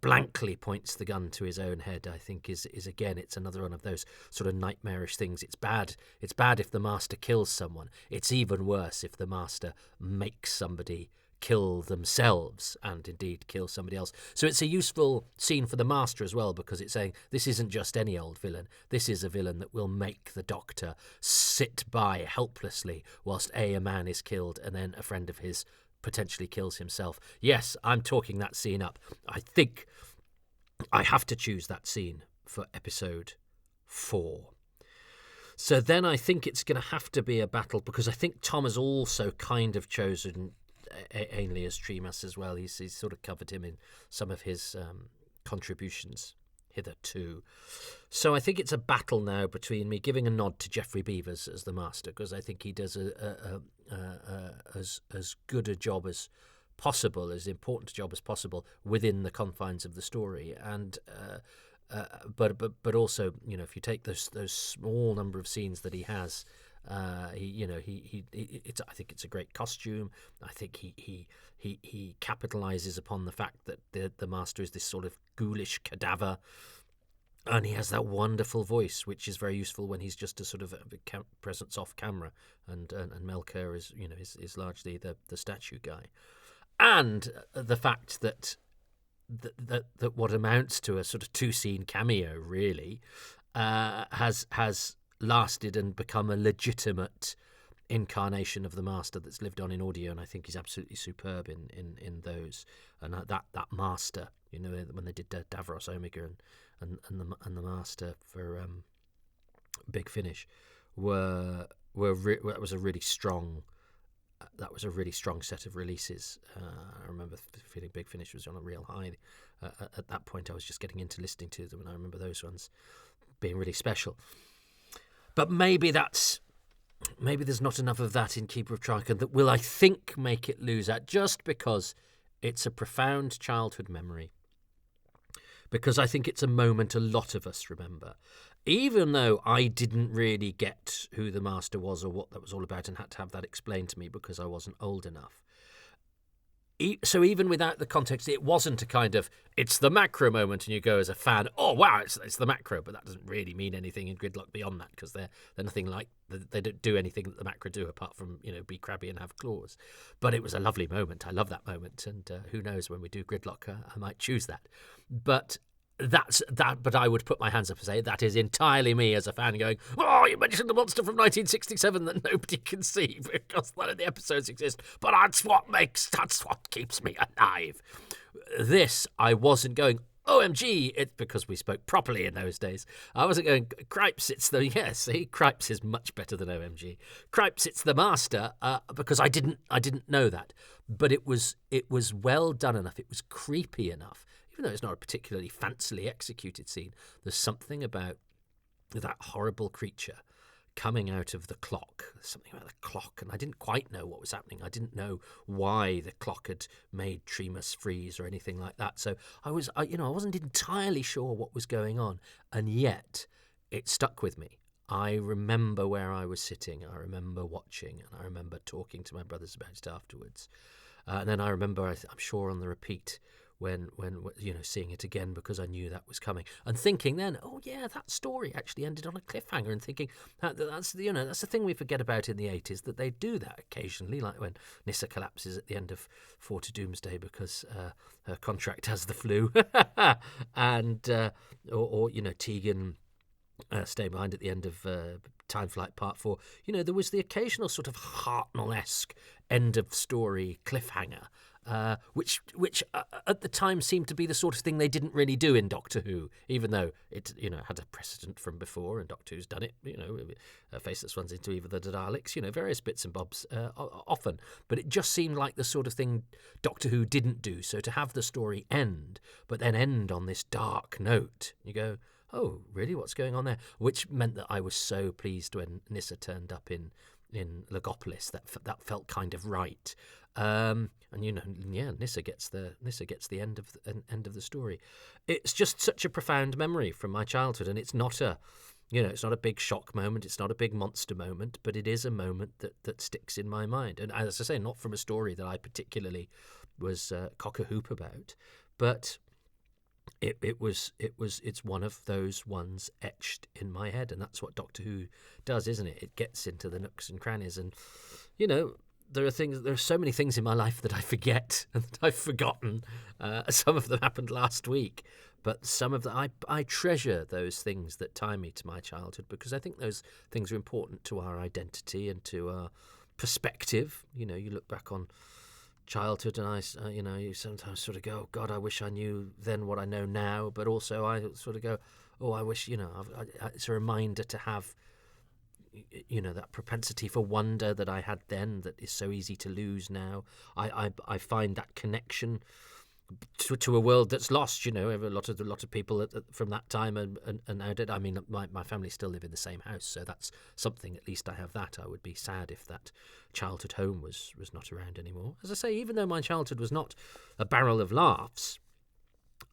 blankly points the gun to his own head, I think is again, it's another one of those sort of nightmarish things. It's bad if the master kills someone. It's even worse if the master makes somebody kill themselves and indeed kill somebody else. So it's a useful scene for the master as well, because it's saying this isn't just any old villain. This is a villain that will make the Doctor sit by helplessly whilst a man is killed and then a friend of his potentially kills himself. Yes, I'm talking that scene up. I think I have to choose that scene for episode 4. So then I think it's going to have to be a battle, because I think Tom has also kind of chosen Ainley as Tremas as well. He's sort of covered him in some of his contributions hitherto. So I think it's a battle now between me giving a nod to Geoffrey Beevers as the master, because I think he does as good a job as possible, as important a job as possible within the confines of the story. And but also, if you take those small number of scenes that he has I think it's a great costume. I think he capitalizes upon the fact that the master is this sort of ghoulish cadaver, and he has that wonderful voice, which is very useful when he's just a sort of a presence off camera, and Melker is largely the statue guy, and the fact that what amounts to a sort of 2-scene cameo really has lasted and become a legitimate incarnation of the master that's lived on in audio, and I think he's absolutely superb in those. And that master, when they did Davros Omega and the master for Big Finish, that was a really strong set of releases. I remember feeling Big Finish was on a real high. At that point, I was just getting into listening to them, and I remember those ones being really special. But maybe there's not enough of that in Keeper of Traken that will, I think, make it lose out, just because it's a profound childhood memory. Because I think it's a moment a lot of us remember. Even though I didn't really get who the master was or what that was all about and had to have that explained to me because I wasn't old enough. So even without the context, it wasn't a kind of, it's the macro moment and you go as a fan, oh wow, it's the macro, but that doesn't really mean anything in Gridlock beyond that, because they're nothing like, they don't do anything that the macro do apart from, be crabby and have claws. But it was a lovely moment. I love that moment, and who knows, when we do Gridlock, I might choose that. But but I would put my hands up and say that is entirely me as a fan going, oh, you mentioned the monster from 1967 that nobody can see because none of the episodes exist, but that's what keeps me alive. This, I wasn't going, OMG, it's because we spoke properly in those days. I wasn't going, Cripes, Cripes is much better than OMG. Cripes, it's the master, because I didn't know that. But it was well done enough, it was creepy enough. Even though it's not a particularly fancily executed scene, there's something about that horrible creature coming out of the clock. There's something about the clock, and I didn't quite know what was happening. I didn't know why the clock had made Tremus freeze or anything like that. So I wasn't entirely sure what was going on, and yet it stuck with me. I remember where I was sitting. I remember watching, and I remember talking to my brothers about it afterwards. And then I remember, I'm sure on the repeat, when seeing it again, because I knew that was coming, and thinking then, oh yeah, that story actually ended on a cliffhanger, and thinking that's the thing we forget about in the 80s, that they do that occasionally, like when Nyssa collapses at the end of 4 to Doomsday because her contract has the flu, and or Tegan staying behind at the end of Time Flight Part 4. There was the occasional sort of Hartnell-esque end of story cliffhanger, which at the time seemed to be the sort of thing they didn't really do in Doctor Who, even though it had a precedent from before, and Doctor Who's done it. Faceless runs into either the Daleks, various bits and bobs often. But it just seemed like the sort of thing Doctor Who didn't do. So to have the story end, but then end on this dark note, you go, oh, really? What's going on there? Which meant that I was so pleased when Nyssa turned up in Logopolis. That felt kind of right. And Nyssa gets the end of the story. It's just such a profound memory from my childhood, and it's not a big shock moment. It's not a big monster moment, but it is a moment that sticks in my mind. And as I say, not from a story that I particularly was cock-a-hoop about, but it's one of those ones etched in my head, and that's what Doctor Who does, isn't it? It gets into the nooks and crannies, and there are so many things in my life that I forget and that I've forgotten. Some of them happened last week, but some of them I treasure those things that tie me to my childhood, because I think those things are important to our identity and to our perspective. You look back on childhood, and you sometimes sort of go, oh God, I wish I knew then what I know now. But also I sort of go, oh, I wish, it's a reminder to have, that propensity for wonder that I had then that is so easy to lose now. I find that connection to a world that's lost. A lot of people from that time and now dead. I mean, my family still live in the same house, so that's something. At least I have that. I would be sad if that childhood home was not around anymore. As I say, even though my childhood was not a barrel of laughs,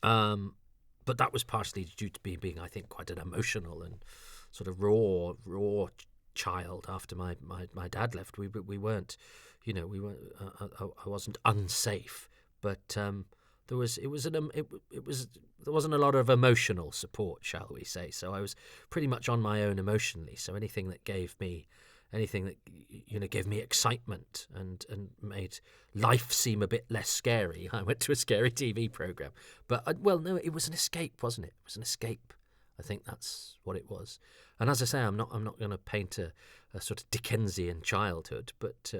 but that was partially due to being, I think, quite an emotional and sort of raw child after my dad left. We weren't, we weren't. I wasn't unsafe, but there wasn't a lot of emotional support, shall we say? So I was pretty much on my own emotionally. So anything that gave me excitement and made life seem a bit less scary, I went to a scary TV program. But no, it was an escape, wasn't it? It was an escape. I think that's what it was. And as I say, I'm not going to paint a sort of Dickensian childhood, but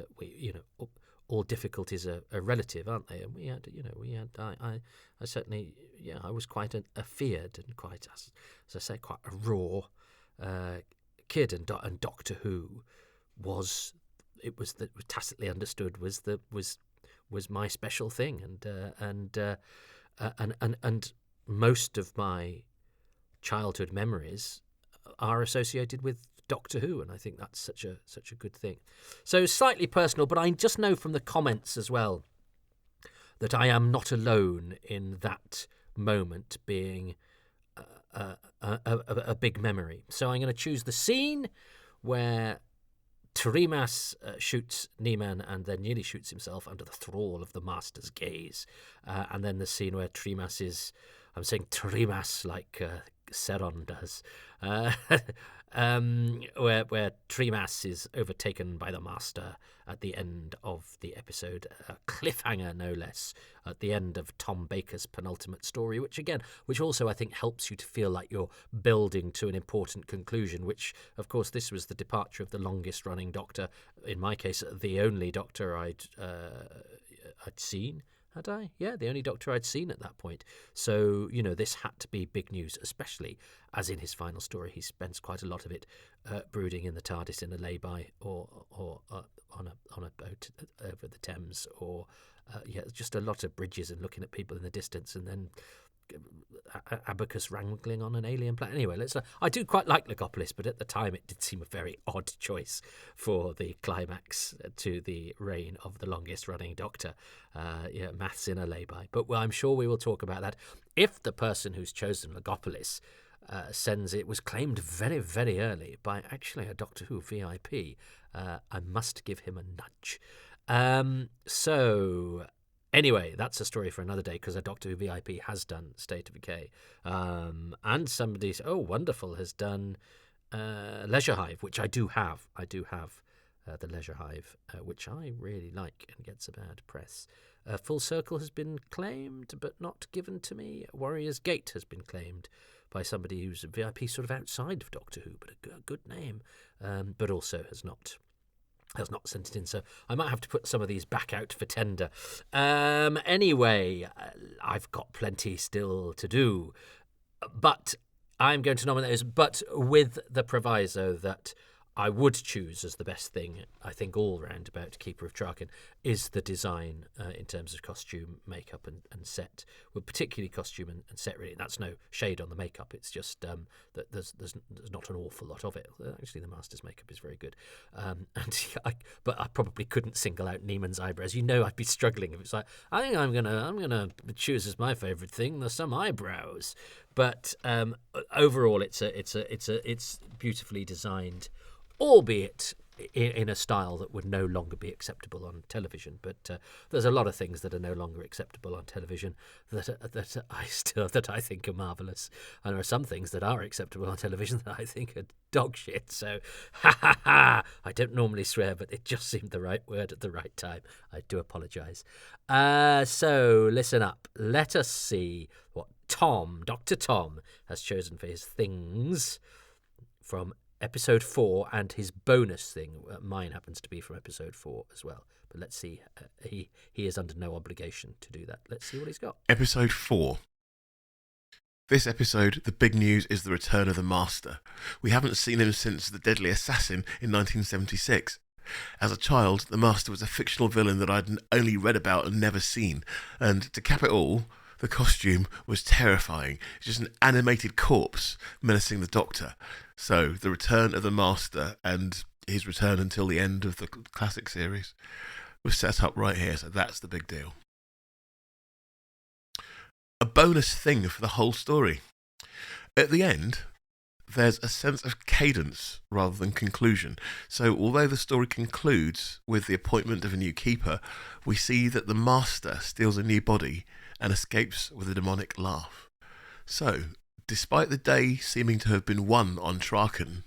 all difficulties are relative, aren't they? And I certainly, I was quite a feared and quite, as I say, quite a raw kid, and Doctor Who was tacitly understood was my special thing, and most of my childhood memories are associated with Doctor Who, and I think that's such a good thing. So slightly personal, but I just know from the comments as well that I am not alone in that moment being a big memory. So I'm going to choose the scene where Trimas shoots Niemann and then nearly shoots himself under the thrall of the Master's gaze, and then the scene where Trimas is, I'm saying Trimas like Seron does, where Trimas is overtaken by the Master at the end of the episode, a cliffhanger no less, at the end of Tom Baker's penultimate story, which also I think helps you to feel like you're building to an important conclusion, which of course this was the departure of the longest running Doctor, in my case the only Doctor I'd seen. Had I? Yeah, the only Doctor I'd seen at that point. So, this had to be big news, especially as in his final story he spends quite a lot of it brooding in the TARDIS in a lay-by or on a boat over the Thames, or just a lot of bridges and looking at people in the distance, and then Abacus wrangling on an alien planet. Anyway, I do quite like Legopolis, but at the time it did seem a very odd choice for the climax to the reign of the longest running Doctor. Maths in a lay-by. But I'm sure we will talk about that. If the person who's chosen Legopolis sends it, was claimed very, very early by actually a Doctor Who VIP, I must give him a nudge. Anyway, that's a story for another day, because a Doctor Who VIP has done State of Decay. And somebody, wonderful, has done Leisure Hive, which I do have. I do have the Leisure Hive, which I really like and gets a bad press. Full Circle has been claimed, but not given to me. Warrior's Gate has been claimed by somebody who's a VIP sort of outside of Doctor Who, but a good name, but also has not sent it in, so I might have to put some of these back out for tender. Anyway, I've got plenty still to do, but I'm going to nominate those, but with the proviso that I would choose as the best thing, I think, all round about Keeper of Traken is the design in terms of costume, makeup and set. Well, particularly costume and set, really. That's no shade on the makeup. It's just that there's not an awful lot of it. Actually, the Master's makeup is very good. But I probably couldn't single out Neiman's eyebrows. I'd be struggling if it's like, I think I'm gonna choose as my favourite thing some eyebrows. But overall, it's beautifully designed, albeit in a style that would no longer be acceptable on television. But there's a lot of things that are no longer acceptable on television that I think are marvellous, and there are some things that are acceptable on television that I think are dog shit. So, I don't normally swear, but it just seemed the right word at the right time. I do apologise. So listen up. Let us see what Dr. Tom, has chosen for his things from episode 4, and his bonus thing. Mine happens to be from episode 4 as well. But let's see. He is under no obligation to do that. Let's see what he's got. Episode 4. This episode, the big news is the return of the Master. We haven't seen him since The Deadly Assassin in 1976. As a child, the Master was a fictional villain that I'd only read about and never seen. And to cap it all, the costume was terrifying. It's just an animated corpse menacing the Doctor. So, the return of the Master, and his return until the end of the classic series, was set up right here. So that's the big deal. A bonus thing for the whole story. At the end, there's a sense of cadence rather than conclusion. So although the story concludes with the appointment of a new keeper, we see that the master steals a new body and escapes with a demonic laugh. So, despite the day seeming to have been won on Traken,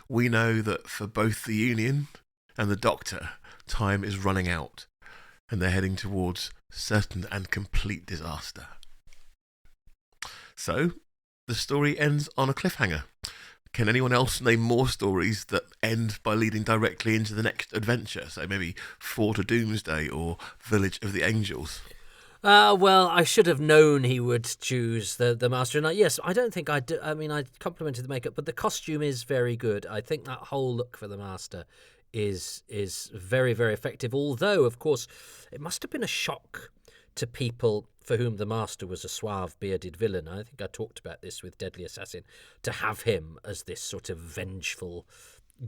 we know that for both the Union and the Doctor, time is running out, and they're heading towards certain and complete disaster. So, the story ends on a cliffhanger. Can anyone else name more stories that end by leading directly into the next adventure? So maybe Fort of Doomsday or Village of the Angels. Well, I should have known he would choose the Master. And yes, I don't think I do. I mean, I complimented the makeup, but the costume is very good. I think that whole look for the Master is very, very effective. Although, of course, it must have been a shock to people for whom the Master was a suave, bearded villain. I think I talked about this with Deadly Assassin, to have him as this sort of vengeful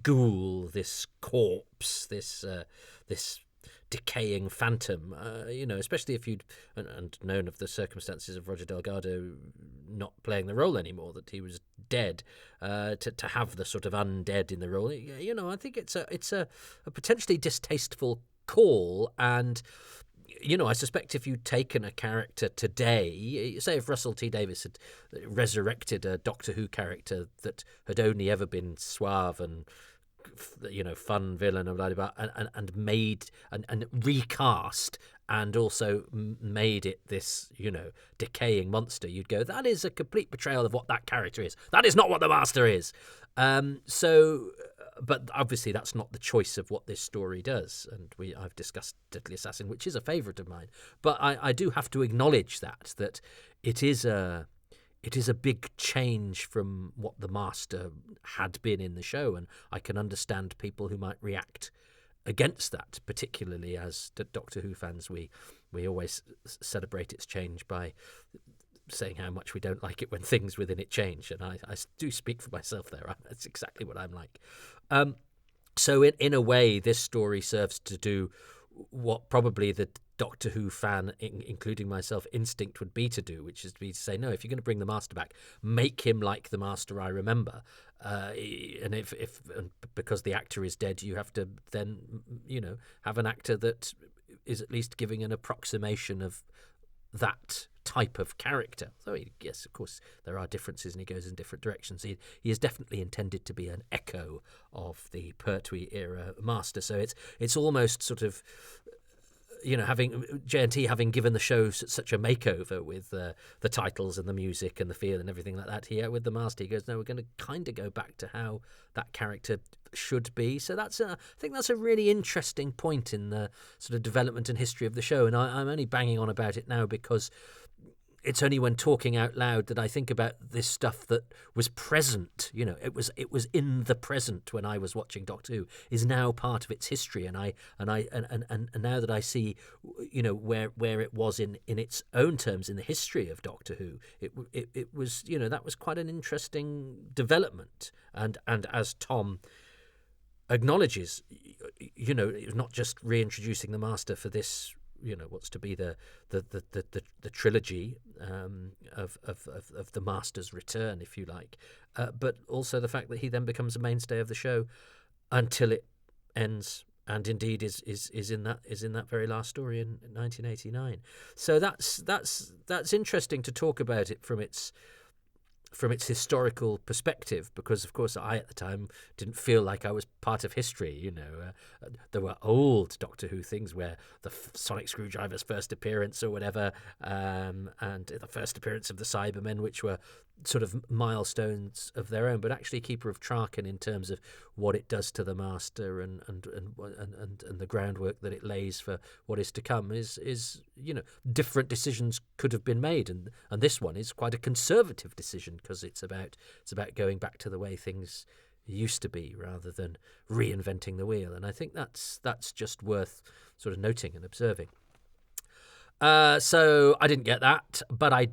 ghoul, this corpse, this decaying phantom, especially if you'd and known of the circumstances of Roger Delgado not playing the role anymore, that he was dead, to have the sort of undead in the role. I think it's a potentially distasteful call, and I suspect if you'd taken a character today, say if Russell T Davies had resurrected a Doctor Who character that had only ever been suave and fun villain and blah, blah, blah, and made and recast and also made it this decaying monster, you'd go, that is a complete betrayal of what that character is. That is not what the Master is. But obviously that's not the choice of what this story does, and I've discussed Deadly Assassin, which is a favourite of mine. But I do have to acknowledge that it is a big change from what the Master had been in the show, and I can understand people who might react against that, particularly as Doctor Who fans. We always celebrate its change by saying how much we don't like it when things within it change, and I do speak for myself there. That's exactly what I'm like. So in a way, this story serves to do what probably the Doctor Who fan, including myself, instinct would be to do, which is to say, no, if you're going to bring the Master back, make him like the Master I remember. And if because the actor is dead, you have to then have an actor that is at least giving an approximation of that type of character. So yes, of course, there are differences, and he goes in different directions. He is definitely intended to be an echo of the Pertwee era Master. So it's almost sort of having JNT having given the show such a makeover with the titles and the music and the feel and everything like that. Here with the Master, he goes, no, we're going to kind of go back to how that character should be. So I think that's a really interesting point in the sort of development and history of the show. And I'm only banging on about it now because it's only when talking out loud that I think about this stuff that was present. It was in the present when I was watching Doctor Who, is now part of its history, and now that I see, where it was in its own terms in the history of Doctor Who, it was that was quite an interesting development, and as Tom acknowledges, it was not just reintroducing the Master for this. What's to be the trilogy of the Master's return, if you like, but also the fact that he then becomes a mainstay of the show until it ends, and indeed is in that very last story in 1989. So that's interesting to talk about it from its historical perspective, because of course I at the time didn't feel like I was part of history. There were old Doctor Who things where the Sonic Screwdriver's first appearance or whatever, and the first appearance of the Cybermen, which were sort of milestones of their own, but actually Keeper of Traken, in terms of what it does to the Master and the groundwork that it lays for what is to come, is different decisions could have been made, and this one is quite a conservative decision, because it's about going back to the way things used to be rather than reinventing the wheel, and I think that's just worth sort of noting and observing. So I didn't get that, but I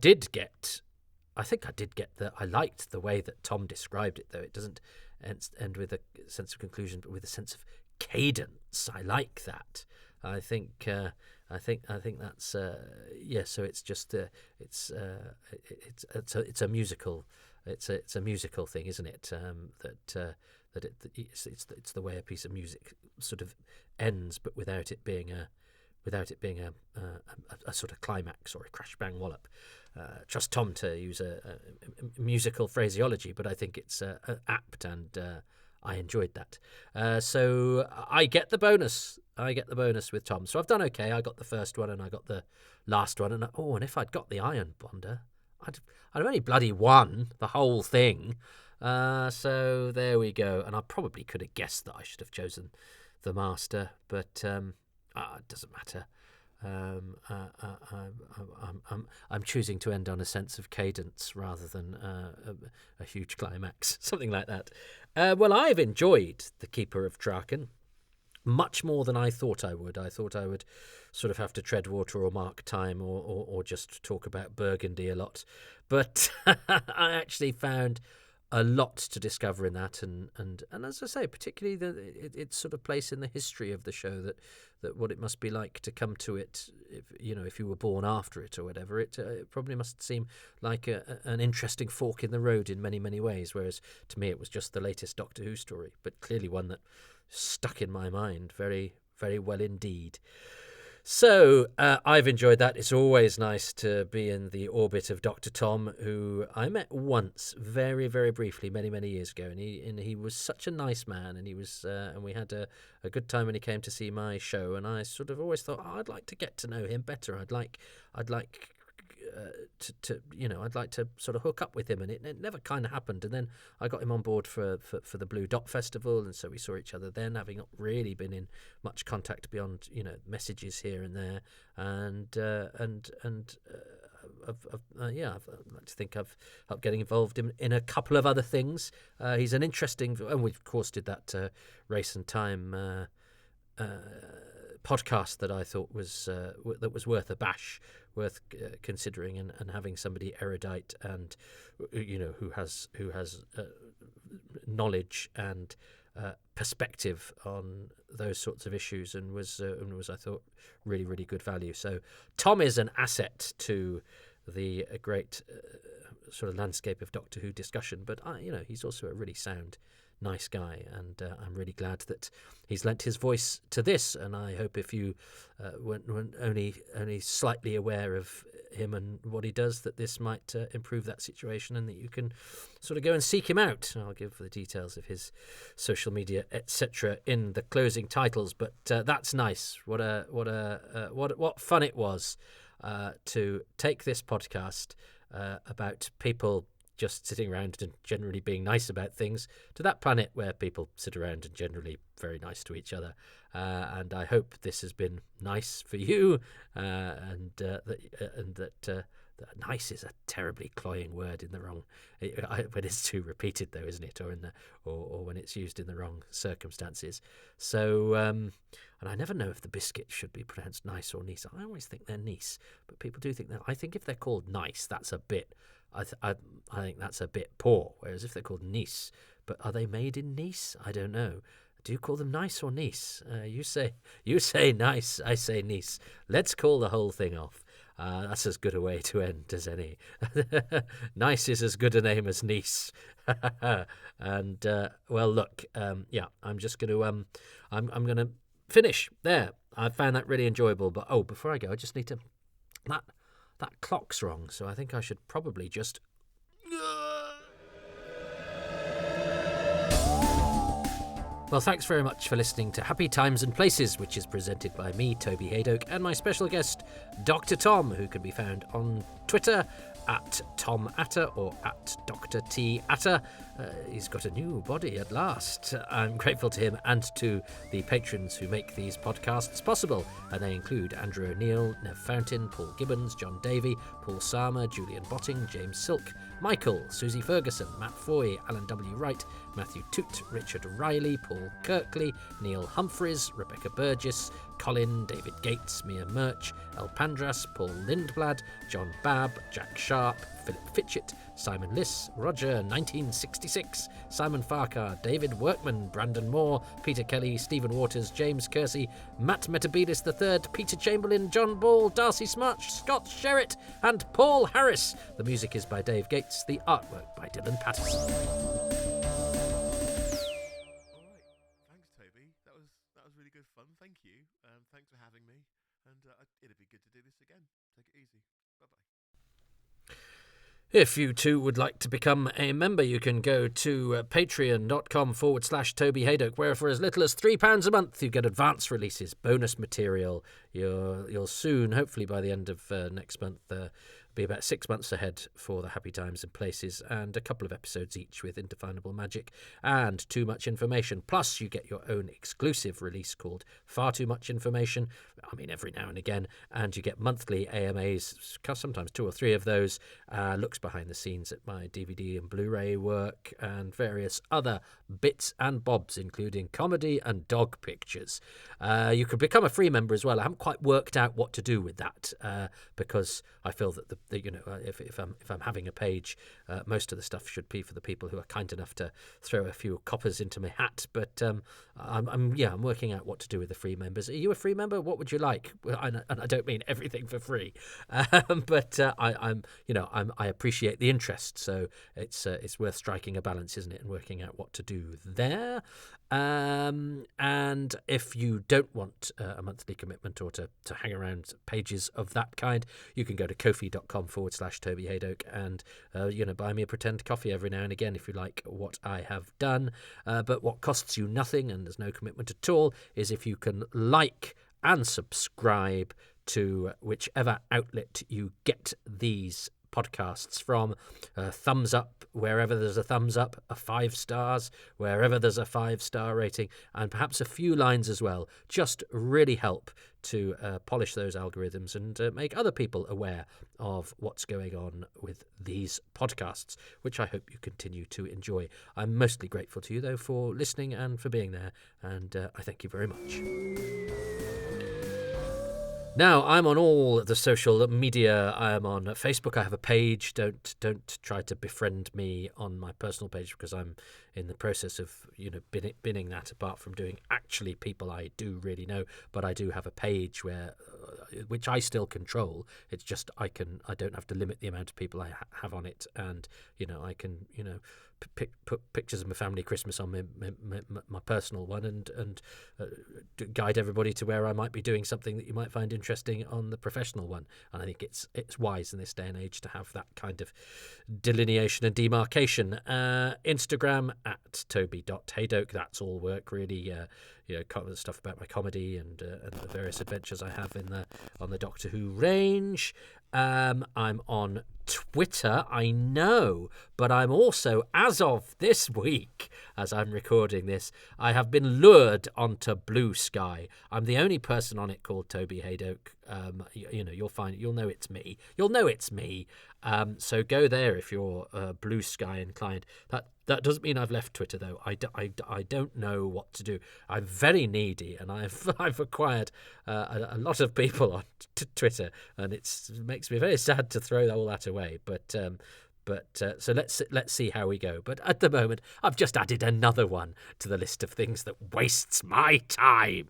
liked the way that Tom described it, though it doesn't end with a sense of conclusion, but with a sense of cadence. I like that. I think that's So it's just it's a musical it's a musical thing, isn't it? It's the way a piece of music sort of ends, but without it being a sort of climax or a crash bang wallop. Trust Tom to use a musical phraseology, but I think it's apt, and I enjoyed that. So I get the bonus. With Tom. So I've done okay. I got the first one and I got the last one. And if I'd got the Iron Bonder, I'd have only bloody won the whole thing. So there we go. And I probably could have guessed that I should have chosen the Master, but it doesn't matter. I'm choosing to end on a sense of cadence rather than a huge climax, something like that. Well, I've enjoyed The Keeper of Traken much more than I thought I would. I thought I would sort of have to tread water or mark time or just talk about Burgundy a lot. But I actually found a lot to discover in that, and as I say, particularly its sort of place in the history of the show, that what it must be like to come to it, if you were born after it or whatever. It probably must seem like an interesting fork in the road in many, many ways, whereas to me it was just the latest Doctor Who story, but clearly one that stuck in my mind very, very well indeed. So I've enjoyed that. It's always nice to be in the orbit of Dr. Tom, who I met once, very, very briefly, many, many years ago, and he was such a nice man, and and we had a good time when he came to see my show, and I sort of always thought, I'd like to get to know him better. I'd like I'd like to sort of hook up with him, and it never kind of happened. And then I got him on board for the Blue Dot Festival, and so we saw each other then, having not really been in much contact beyond messages here and there. And I'd like to think I've helped getting involved in a couple of other things. He's an interesting, and we of course did that Race and Time podcast that I thought was worth a bash, worth considering, and having somebody erudite and who has knowledge and perspective on those sorts of issues, and was I thought really, really good value. So Tom is an asset to the great sort of landscape of Doctor Who discussion, but he's also a really sound, nice guy, and I'm really glad that he's lent his voice to this. And I hope if you weren't only slightly aware of him and what he does, that this might improve that situation, and that you can sort of go and seek him out. I'll give the details of his social media, etc., in the closing titles. But that's nice. What fun it was to take this podcast about people just sitting around and generally being nice about things, to that planet where people sit around and generally very nice to each other. And I hope this has been nice for you, and that nice is a terribly cloying word in the wrong when it's too repeated, though, isn't it? Or when it's used in the wrong circumstances. So and I never know if the biscuit should be pronounced nice or nice. I always think they're nice, but people do think that. I think if they're called nice, that's a bit. I think that's a bit poor. Whereas if they're called Nice, but are they made in Nice? I don't know. Do you call them nice or Nice? You say nice. I say Nice. Let's call the whole thing off. That's as good a way to end as any. Nice is as good a name as Nice. And well, look, I'm just going to I'm going to finish there. I found that really enjoyable. But before I go, I just need to that clock's wrong, so I think I should probably just. Well, thanks very much for listening to Happy Times and Places, which is presented by me, Toby Haydoke, and my special guest, Dr. Tom, who can be found on Twitter at Tom Atter or at Dr. T Atter. He's got a new body at last. I'm grateful to him and to the patrons who make these podcasts possible, and they include Andrew O'Neill, Nev Fountain, Paul Gibbons, John Davey, Paul Sarmer, Julian Botting, James Silk, Michael, Susie Ferguson, Matt Foy, Alan W. Wright, Matthew Toot, Richard Riley, Paul Kirkley, Neil Humphreys, Rebecca Burgess, Colin, David Gates, Mia Murch, El Pandras, Paul Lindblad, John Babb, Jack Sharp, Philip Fitchett, Simon Liss, Roger 1966, Simon Farquhar, David Workman, Brandon Moore, Peter Kelly, Stephen Waters, James Kersey, Matt Metabelis III, Peter Chamberlain, John Ball, Darcy Smart, Scott Sherritt, and Paul Harris. The music is by Dave Gates, the artwork by Dylan Patterson. All right, thanks, Toby. That was really good fun. Thank you. Thanks for having me, and it'd be good to do this again. Take it easy. Bye-bye. If you too would like to become a member, you can go to patreon.com/Toby Haydock, where for as little as £3 a month you get advance releases, bonus material. You'll soon, hopefully by the end of next month, be about 6 months ahead for the Happy Times and Places, and a couple of episodes each with Indefinable Magic and Too Much Information. Plus, you get your own exclusive release called Far Too Much Information, every now and again, and you get monthly AMAs, sometimes 2 or 3 of those, looks behind the scenes at my DVD and Blu-ray work, and various other bits and bobs, including comedy and dog pictures. You could become a free member as well. I haven't quite worked out what to do with that, because I feel that if I'm having a page, most of the stuff should be for the people who are kind enough to throw a few coppers into my hat. But I'm working out what to do with the free members. Are you a free member? What would you like? And I don't mean everything for free, but I appreciate the interest. So it's worth striking a balance, isn't it, and working out what to do there. And if you don't want a monthly commitment or to hang around pages of that kind, you can go to kofi.com/Toby Haydock and buy me a pretend coffee every now and again if you like what I have done. But what costs you nothing, and there's no commitment at all, is if you can like and subscribe to whichever outlet you get these podcasts from. Thumbs up wherever there's a thumbs up, a 5 stars wherever there's a 5-star rating, and perhaps a few lines as well just really help to polish those algorithms and make other people aware of what's going on with these podcasts, which I hope you continue to enjoy. I'm mostly grateful to you, though, for listening and for being there, and I thank you very much. Now, I'm on all the social media. I am on Facebook. I have a page. Don't try to befriend me on my personal page, because I'm in the process of binning that, apart from doing actually people I do really know. But I do have a page which I still control. It's just I don't have to limit the amount of people I have on it, and I can put pictures of my family Christmas on my personal one, and guide everybody to where I might be doing something that you might find interesting on the professional one. And I think it's wise in this day and age to have that kind of delineation and demarcation. Instagram at Toby.Haydock. That's all work, really. Stuff about my comedy and the various adventures I have on the Doctor Who range. I'm on Twitter, I know, but I'm also, as of this week, as I'm recording this, I have been lured onto Blue Sky. I'm the only person on it called Toby Haydock. You'll know it's me. So go there if you're Blue Sky inclined. That doesn't mean I've left Twitter, though. I don't know what to do. I'm very needy, and I've acquired a lot of people on Twitter, and it makes me very sad to throw all that away. But so let's see how we go. But at the moment, I've just added another one to the list of things that wastes my time.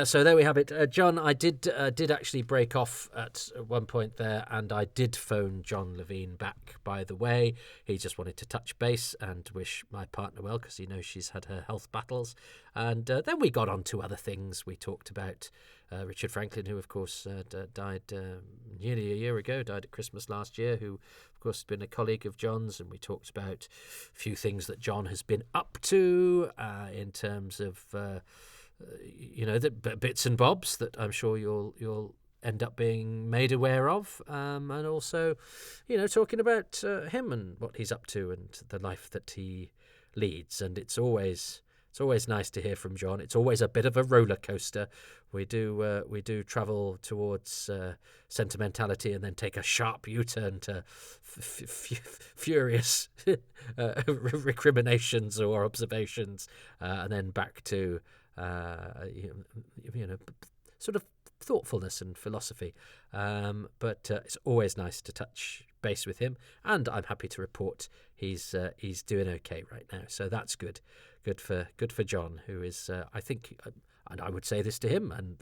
So there we have it. John, I did actually break off at one point there, and I did phone John Levine back, by the way. He just wanted to touch base and wish my partner well, because he knows she's had her health battles. And then we got on to other things. We talked about Richard Franklin, who, of course, died nearly a year ago, died at Christmas last year, who, of course, has been a colleague of John's. And we talked about a few things that John has been up to in terms of... the bits and bobs that I'm sure you'll end up being made aware of, and also, talking about him and what he's up to and the life that he leads. And it's always It's always nice to hear from John. It's always a bit of a roller coaster. We do travel towards sentimentality and then take a sharp U-turn to furious recriminations or observations, and then back to sort of thoughtfulness and philosophy. But it's always nice to touch base with him, and I'm happy to report he's doing okay right now. So that's good. Good for John, who is I think, and I would say this to him, and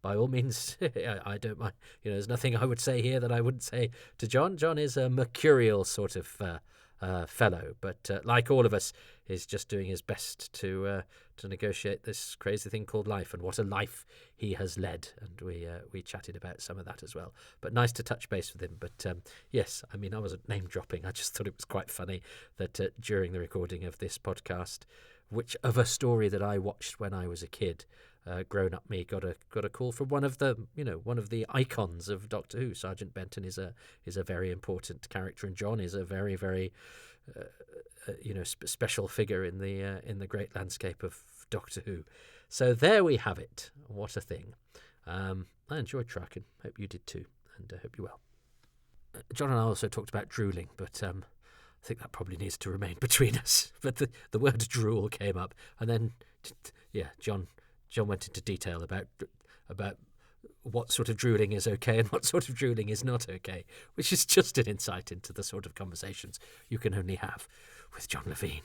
by all means, I don't mind. There's nothing I would say here that I wouldn't say to John. John is a mercurial sort of fellow, but like all of us, is just doing his best to negotiate this crazy thing called life, and what a life he has led. And we chatted about some of that as well. But nice to touch base with him. But yes, I mean, I wasn't name dropping. I just thought it was quite funny that during the recording of this podcast, which of a story that I watched when I was a kid, grown up me got a call from one of the icons of Doctor Who. Sergeant Benton is a very important character, and John is a very, very special figure in the great landscape of Doctor Who. So there we have it. What a thing. I enjoyed Traken. Hope you did too, and hope you're well. John and I also talked about drooling, but I think that probably needs to remain between us. But the word drool came up, and then John went into detail about what sort of drooling is okay and what sort of drooling is not okay, which is just an insight into the sort of conversations you can only have with John Levine.